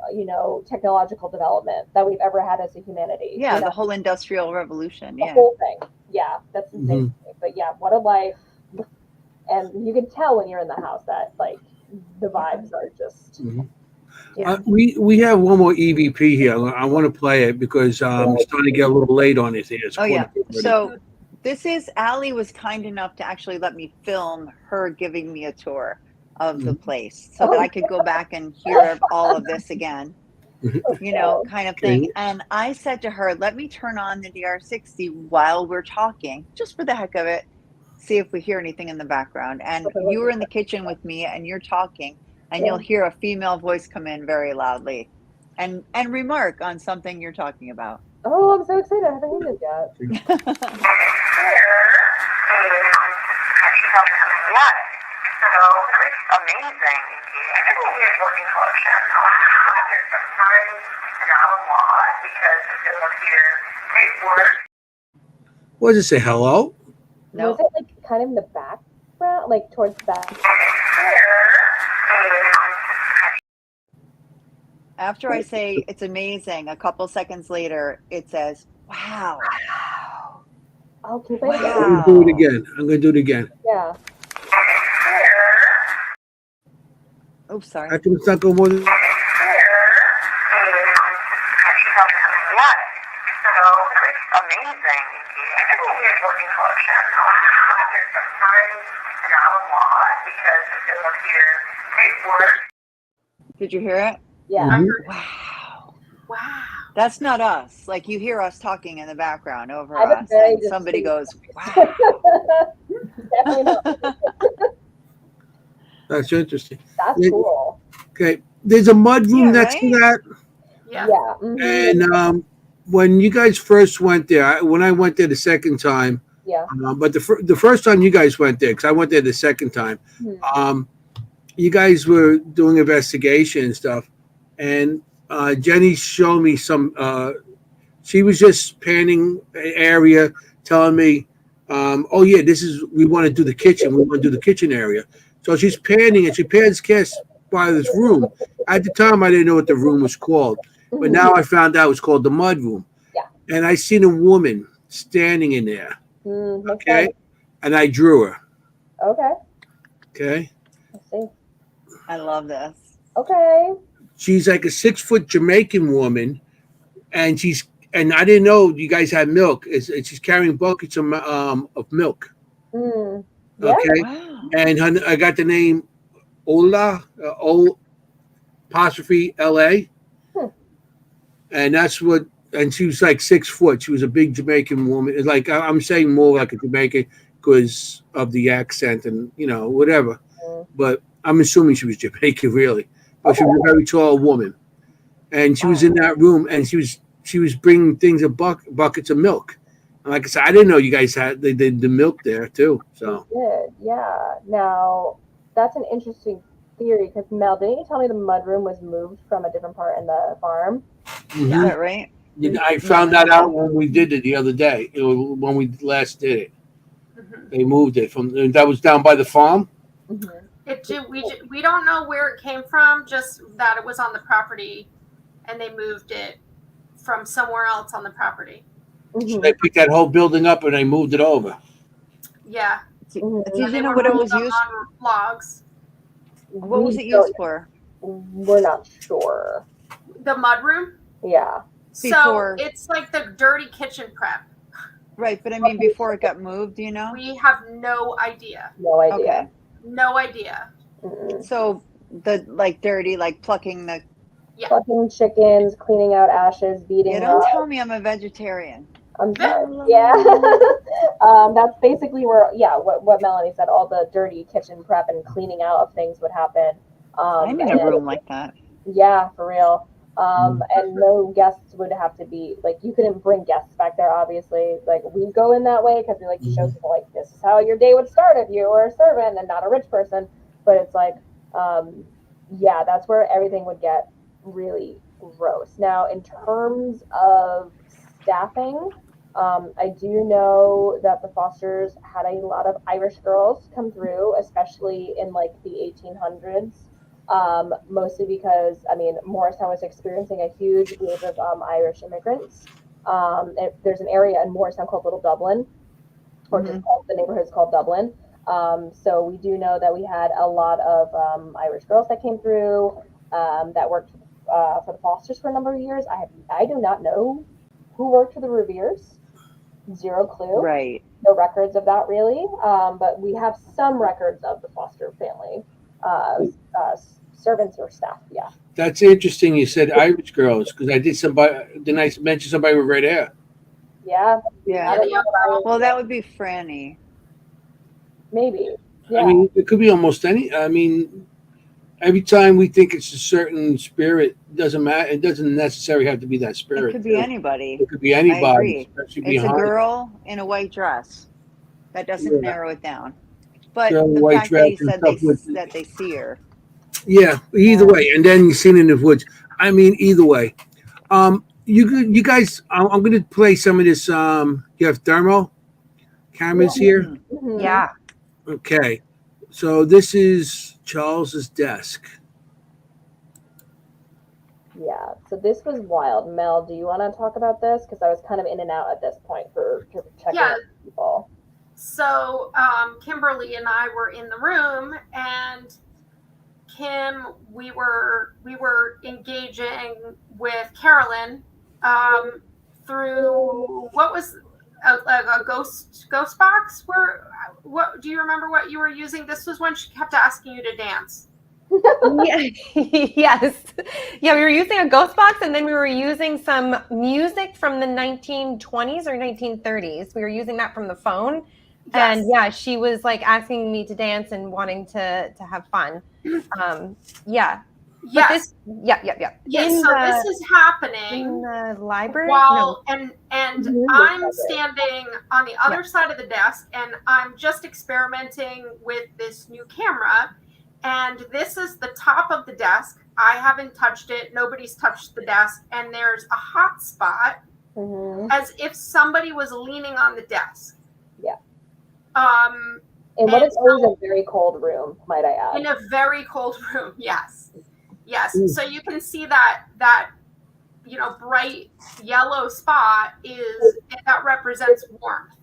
technological development that we've ever had as a humanity. Yeah, the whole Industrial Revolution. The whole thing. Yeah, that's insane. But yeah, what a life. And you can tell when you're in the house that like the vibes are just. We have one more EVP here. I want to play it because I'm starting to get a little late on it here. So this is Allie was kind enough to actually let me film her giving me a tour of the place so that I could go back and hear all of this again, kind of thing. And I said to her, let me turn on the DR60 while we're talking, just for the heck of it, see if we hear anything in the background. And you were in the kitchen with me and you're talking and you'll hear a female voice come in very loudly and remark on something you're talking about. Oh, I'm so excited. I haven't heard it yet. So it's amazing. Everybody's looking for a channel. There's some time, not a lot, because if you look here, it works. What does it say? Hello? No. Was it like kind of in the background, like towards the back? After I say it's amazing, a couple seconds later, it says, wow. Oh, can you play it again? I'm going to do it again. Yeah. Oh, sorry. I can not go more than. So it's amazing. Everybody's looking for a channel. There's some time, not a lot, because if you look here, it works. Did you hear it? Yeah. Wow. That's not us. Like you hear us talking in the background over I us, and somebody goes, wow. Definitely not. That's interesting. That's cool. Okay. There's a mud room next to that. Yeah. And when you guys first went there, when I went there the second time, but the first time you guys went there, because I went there the second time, you guys were doing investigation and stuff, and Jennie showed me some. She was just panning an area, telling me, "Oh yeah, we want to do the kitchen. We want to do the kitchen area." So she's panning, and she pans cast by this room. At the time, I didn't know what the room was called, but now I found out it was called the mud room. Yeah. And I seen a woman standing in there. Okay. And I drew her. Okay. Let's see. I love this. Okay. She's like a 6-foot Jamaican woman, and I didn't know you guys had milk. She's carrying buckets of milk. Yeah. Okay. Wow. And I got the name Ola, O''LA. And that's what, and she was like 6 foot. She was a big Jamaican woman. It's like, I'm saying more like a Jamaican because of the accent and, whatever. But I'm assuming she was Jamaican, really. But she was a very tall woman. And she was in that room, and she was bringing things of buckets of milk. And like I said, I didn't know you guys had the milk there too. So yeah. Now that's an interesting theory because Mel, didn't you tell me the mudroom was moved from a different part in the farm? Is that right? I found that out when we did it the other day. When we last did it, they moved it from that was down by the farm. We don't know where it came from, just that it was on the property and they moved it from somewhere else on the property. So they picked that whole building up and they moved it over. Yeah. Did you know what it was used? On logs. What was it used for? We're not sure. The mudroom? Yeah. Before- So it's like the dirty kitchen prep. Right, but I mean, before it got moved, you know? We have no idea. No idea. Okay. No idea. So the like dirty, like plucking the. Plucking chickens, cleaning out ashes, beating. Yeah, don't tell me I'm a vegetarian. I'm sorry. Yeah. That's basically where, what Melanie said, all the dirty kitchen prep and cleaning out of things would happen. I'm in a room like that. Yeah, for real. And no guests would have to be, like, you couldn't bring guests back there, obviously. Like, we go in that way because we like to show people, like, this is how your day would start if you were a servant and not a rich person. But it's like, that's where everything would get really gross. Now, in terms of staffing, I do know that the Fosters had a lot of Irish girls come through, especially in like the 1800s. Mostly because, I mean, Morristown was experiencing a huge wave of Irish immigrants. There's an area in Morristown called Little Dublin, or just the neighborhood is called Dublin. So we do know that we had a lot of Irish girls that came through that worked for the Fosters for a number of years. I do not know who worked for the Reveres. Zero clue. Right. No records of that really. But we have some records of the Foster family. Servants or staff, yeah. That's interesting. You said Irish girls because didn't I mention somebody with red hair? Yeah. Yeah. Well, that would be Franny. Maybe. Yeah. I mean, it could be almost any. I mean, every time we think it's a certain spirit, it doesn't matter. It doesn't necessarily have to be that spirit. It could be anybody. It could be anybody. I agree. Especially It's a behind. girl in a white dress. That doesn't narrow it down. But Girl in the white fact that he dress and said stuff with- that they see her. Yeah, either way, and then you seen in the woods. I mean, either way. You guys, I'm going to play some of this. You have thermal cameras here. Mhm. Yeah. Okay, so this is Charles's desk. Yeah. So this was wild. Mel, do you want to talk about this? Because I was kind of in and out at this point for checking out people. So Kimberly and I were in the room, and Kim, we were engaging with Carolyn through what was a ghost box. What do you remember what you were using? This was when she kept asking you to dance. Yeah. Yes. Yeah, we were using a ghost box, and then we were using some music from the 1920s or 1930s. We were using that from the phone. Yes. And yeah, she was like asking me to dance and wanting to have fun. Yeah. But Yes. Yeah. Yes. In So the- this is happening in the library. while and I'm standing on the other side of the desk, and I'm just experimenting with this new camera. And this is the top of the desk. I haven't touched it. Nobody's touched the desk. And there's a hot spot as if somebody was leaning on the desk. Yeah. In what is always a very cold room, might I add. In a very cold room, yes. Yes. So you can see that bright yellow spot that represents warmth.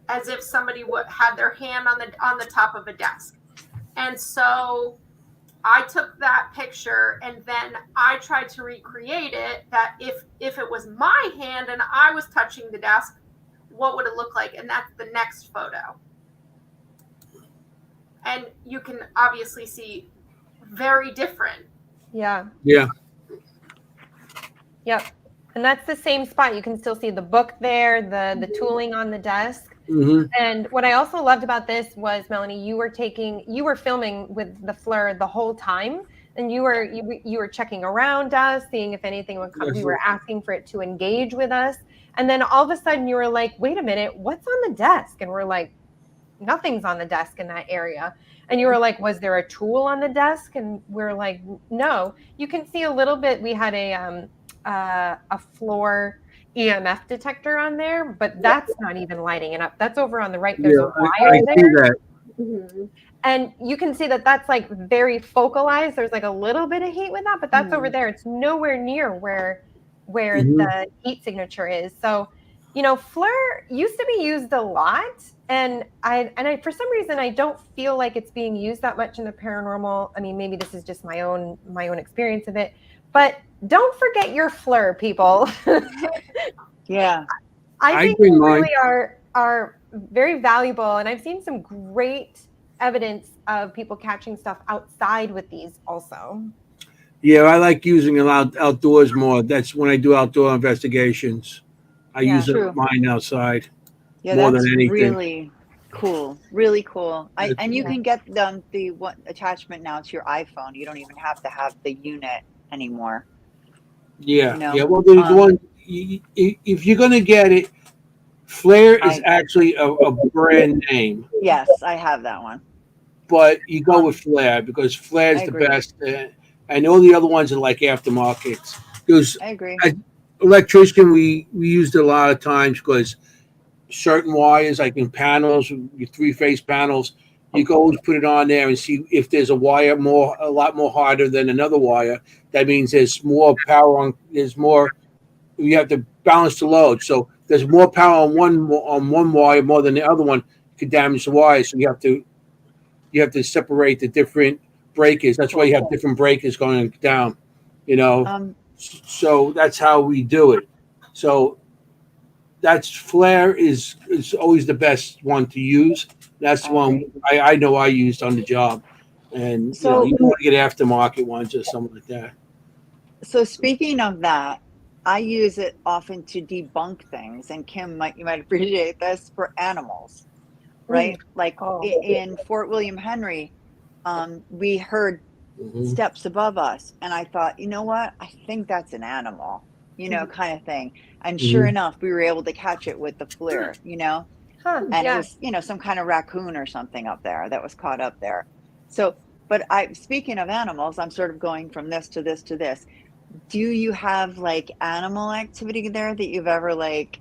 As if somebody had their hand on the top of a desk. And so I took that picture, and then I tried to recreate it, that if it was my hand and I was touching the desk, what would it look like? And that's the next photo. And you can obviously see very different. Yeah. Yeah. Yep. And that's the same spot. You can still see the book there, the tooling on the desk. Mm-hmm. And what I also loved about this was, Melanie, you were filming with the Fleur the whole time, and you were checking around us, seeing if anything would come. We were asking for it to engage with us, and then all of a sudden you were like, "Wait a minute, what's on the desk?" And we're like, "Nothing's on the desk in that area." And you were like, "Was there a tool on the desk?" And we're like, "No." You can see a little bit. We had a floor EMF detector on there, but that's not even lighting it up. That's over on the right. There's a wire I there. see that. Mhm. And you can see that that's like very focalized. There's like a little bit of heat with that, but that's over there. It's nowhere near where the heat signature is. So, you know, FLIR used to be used a lot, and I for some reason I don't feel like it's being used that much in the paranormal. I mean, maybe this is just my own experience of it, but don't forget your FLIR, people. Yeah. I think bring they mine. really are very valuable, and I've seen some great evidence of people catching stuff outside with these also. Yeah, I like using it outdoors more. That's when I do outdoor investigations. I Yeah. use True. mine outside Yeah, more that's than anything. really cool. Really cool. And you Yeah. can get the one attachment now to your iPhone. You don't even have to have the unit anymore. Yeah, You know? yeah. Well, the one if you're gonna get it, FLIR is actually a brand name, Yes, I have that one. but you go with FLIR because FLIR is I the agree. best, and all the other ones are like aftermarkets. Because I agree. electrician, we used it a lot of times because certain wires, like in panels, your three-phase panels, you can always put it on there and see if there's a wire a lot more harder than another wire. That means there's more power on. There's more. You have to balance the load. So there's more power on one wire more than the other one could damage the wire. So you have to separate the different breakers. That's why you have different breakers going down. You know. So that's how we do it. So that's FLIR is always the best one to use. That's the one I know I used on the job, and So you want to get aftermarket ones or something like that. So speaking of that, I use it often to debunk things, and Kim you might appreciate this for animals, right? Like in Fort William Henry, we heard steps above us, and I thought, you know what? I think that's an animal, kind of thing. And sure enough, we were able to catch it with the FLIR, and it was, some kind of raccoon or something up there that was caught up there. So, but speaking of animals, I'm sort of going from this to this to this. Do you have like animal activity there that you've ever like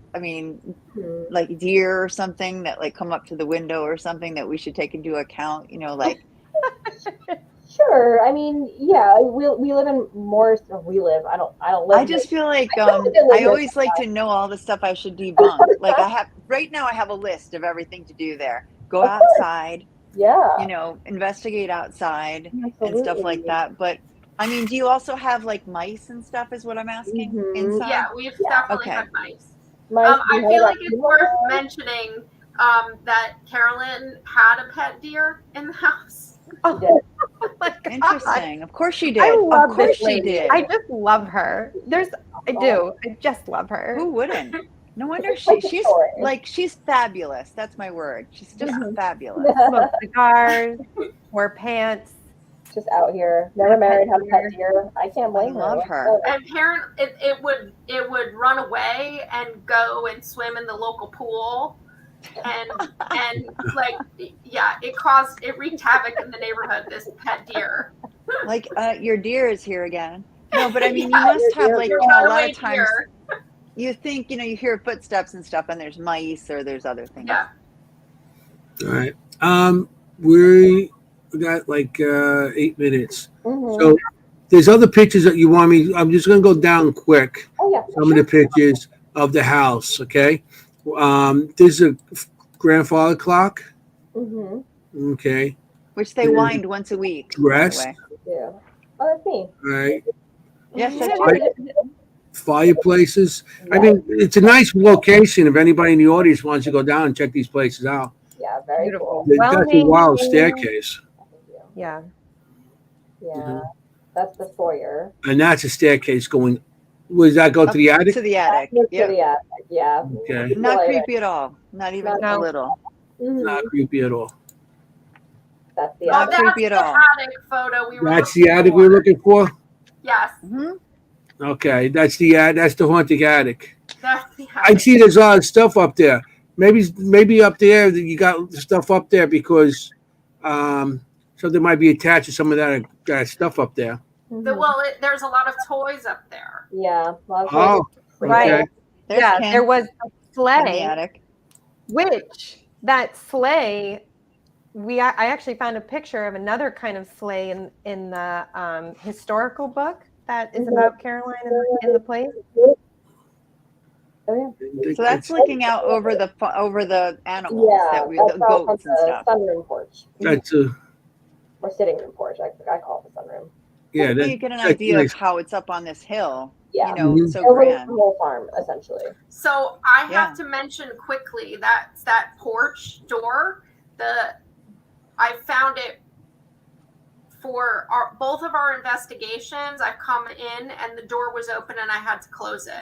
deer or something that like come up to the window or something that we should take into account, like Sure. I mean, yeah, we live in Morris. We live. I don't live. I just feel like I always like to know all the stuff I should debunk. Like right now I have a list of everything to do there. Go outside. Yeah. Investigate outside Absolutely. and stuff like that. But I mean, do you also have like mice and stuff is what I'm asking inside? Yeah, we've definitely had mice. Mice, I feel like it's worth mentioning that Carolyn had a pet deer in the house. Oh my God. Interesting. Of course she did. I love of course this she lady. did. I just love her. I just love her. Who wouldn't? No wonder she's fabulous. That's my word. She's just fabulous. Smokes cigars, wore pants. Just out here, never married, had a pet deer. I can't blame her. I love her. And it would run away and go and swim in the local pool, and like it wreaked havoc in the neighborhood. This pet deer. Like your deer is here again. No, but I mean you must have like a lot of times. You think you hear footsteps and stuff, and there's mice or there's other things. Yeah. All right. We got like 8 minutes. So there's other pictures that you want me. I'm just going to go down quick. Some of the pictures of the house. Okay. There's a grandfather clock. Okay. Which they wind once a week. Dressed. Yeah. Oh, that's me. All right. Yes. Fireplaces. I mean, it's a nice location. If anybody in the audience wants to go down and check these places out. Yeah, very cool. That's a wild staircase. Yeah. Yeah. That's the foyer. And that's a staircase going. Does that go to the attic? To the attic. To the attic. Yeah. Okay. Not creepy at all. Not even a little. Not creepy at all. That's the Not creepy at all. Attic photo we were. That's the attic we're looking for. Yes. Okay, that's the haunted attic. That's the attic. I see there's a lot of stuff up there. Maybe up there you got stuff up there because something might be attached to some of that stuff up there. There's a lot of toys up there. Yeah. Oh, right. Okay. There was a sleigh, in the attic. which that sleigh I actually found a picture of another kind of sleigh in the historical book that is about Caroline in the place. Oh, yeah. So that's looking out over the animals Yeah, the that's out on goats and the stuff. sunroom porch. That's Or sitting room porch. I call it the sunroom. yeah. Well, you get an That's idea nice. of how it's up on this hill. Yeah. You know, Mhm. it's so Over grand. the whole farm, essentially. So I Yeah. have to mention quickly that porch door. I found it for both of our investigations. I've come in and the door was open and I had to close it.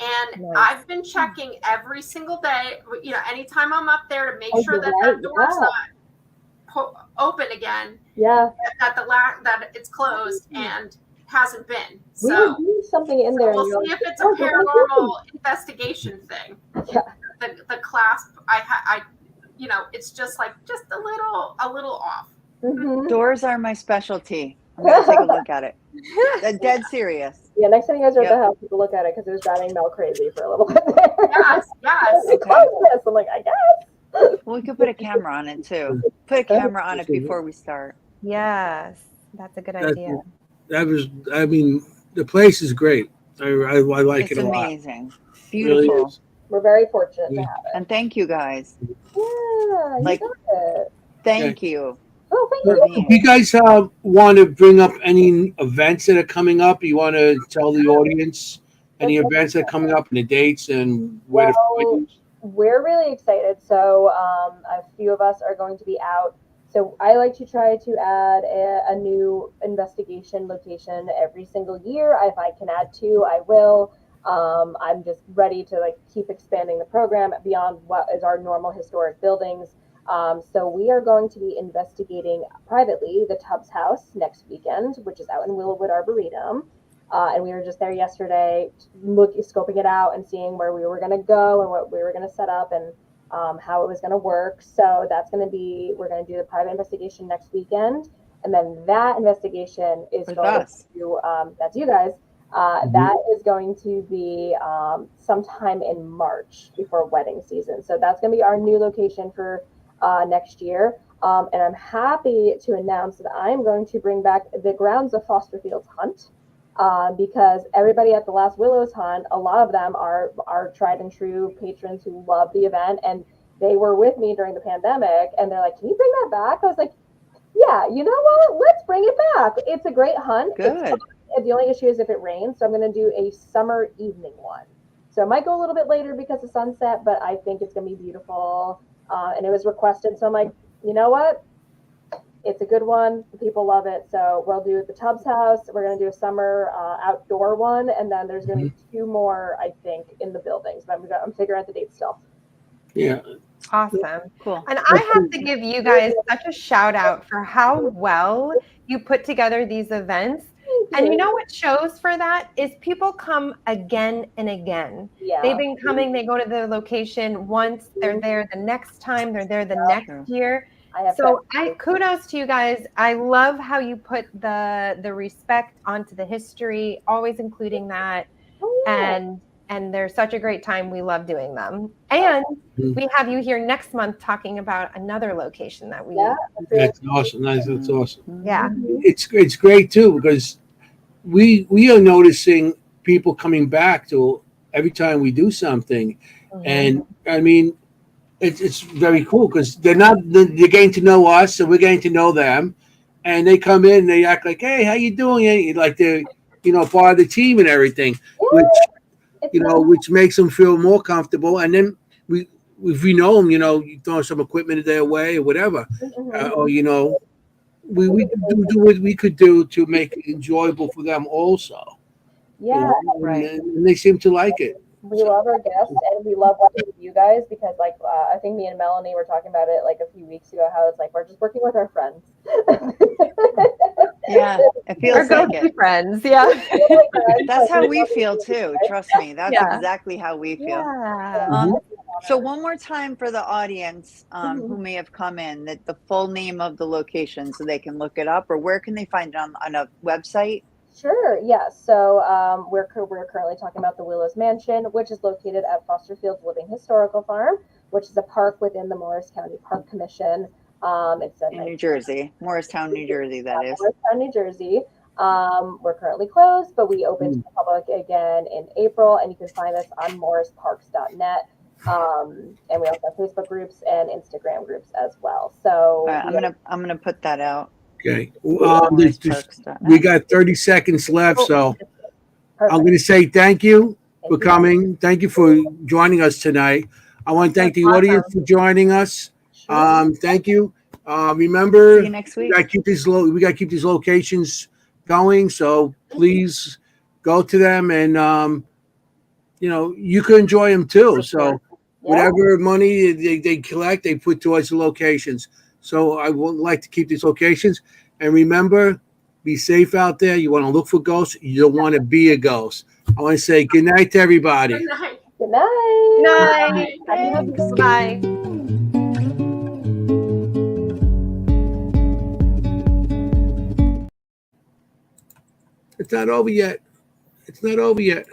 And Nice. I've been checking every single day, you know, anytime I'm up there to make Oh, sure you're that right, that door's yeah. not open again, Yeah. that it's closed and hasn't been. We were So doing something in there. we'll and you're see like, if it's a "Oh, but what paranormal investigation thing. Yeah. The clasp, I you know, it's just a little off. happened?" Doors are my specialty. I'm gonna take a look at it. Dead serious. Yeah, next time you guys are at Yep. the house, you can look at it because it was driving Mel crazy for a little bit. Yes, yes. Hey, close this. I'm like, I guess. Well, we could put a camera on it too. Put a camera on it before we start. Yes, that's a good idea. I mean, the place is great. I like It's it a lot. amazing. It really Beautiful. is. We're very fortunate to Yeah. have it. And thank you guys. Yeah, you Like- got it. Thank you. Oh, thank for you. being. Do you guys want to bring up any events that are coming up? You want to tell the audience any events that are coming up and the dates and where to find you? We're really excited. So a few of us are going to be out. So I like to try to add a new investigation location every single year. If I can add two, I will. I'm just ready to keep expanding the program beyond what is our normal historic buildings. So we are going to be investigating privately the Tubbs house next weekend, which is out in Willowwood Arboretum. And we were just there yesterday, scoping it out and seeing where we were going to go and what we were going to set up and how it was going to work. So that's going to be, we're going to do the private investigation next weekend. And then that investigation is With going us. to, that's you guys. That is going to be sometime in March before wedding season. So that's going to be our new location for next year. And I'm happy to announce that I'm going to bring back the Grounds of Fosterfields Hunt. Because everybody at the last Willows Hunt, a lot of them are tried and true patrons who love the event, and they were with me during the pandemic, and they're like, "Can you bring that back?" I was like, "Yeah, you know what? Let's bring it back. It's a great hunt." Good. The only issue is if it rains, so I'm going to do a summer evening one. So it might go a little bit later because of sunset, but I think it's going to be beautiful. And it was requested, so I'm like, you know what? It's a good one. The people love it. So we'll do the Tubbs house. We're going to do a summer outdoor one. And then there's going to be two more, I think, in the buildings. But I'm figuring out the dates still. Yeah. Awesome. Cool. And I have to give you guys such a shout out for how well you put together these events. And you know what shows for that is people come again and again. Yeah. They've been coming, they go to the location once, they're there the next time, they're there the next year. So kudos to you guys. I love how you put the respect onto the history, always including that. And they're such a great time. We love doing them. And we have you here next month talking about another location that we That's awesome. That's awesome. Yeah. It's great too because we are noticing people coming back to every time we do something. And I mean it's very cool because they're getting to know us, so we're getting to know them, and they come in and they act like, "Hey, how you doing?" Like they're part of the team and everything, which makes them feel more comfortable. And then if we know them, you throw some equipment their way or whatever, or we do what we could do to make it enjoyable for them also. Yeah, right. And they seem to like it. We love our guests and we love working with you guys because I think me and Melanie were talking about it a few weeks ago, how it's like we're just working with our friends. Yeah, it feels like it. Friends, yeah. That's how we feel too. Trust me, that's exactly how we feel. Yeah. So one more time for the audience who may have come in, that the full name of the location so they can look it up, or where can they find it on a website? Sure. Yeah. So we're currently talking about the Willows Mansion, which is located at Fosterfields Living Historical Farm, which is a park within the Morris County Park Commission. It's a In New Jersey, Morristown, New Jersey, that is. Morristown, New Jersey. We're currently closed, but we opened to the public again in April, and you can find us on morrisparks.net. And we also have Facebook groups and Instagram groups as well. So I'm gonna put that out. Okay. We got 30 seconds left, so perfect. I'm going to say thank you for coming. Thank you for joining us tonight. I want to thank the audience for joining us. Thank you. Remember, See you next week. we got to keep these locations going. So please go to them, and you can enjoy them too. So whatever money they collect, they put towards the locations. So I would like to keep these locations. And remember, be safe out there. You want to look for ghosts. You don't want to be a ghost. I want to say good night to everybody. Good night. Good night. Night. Bye. It's not over yet. It's not over yet.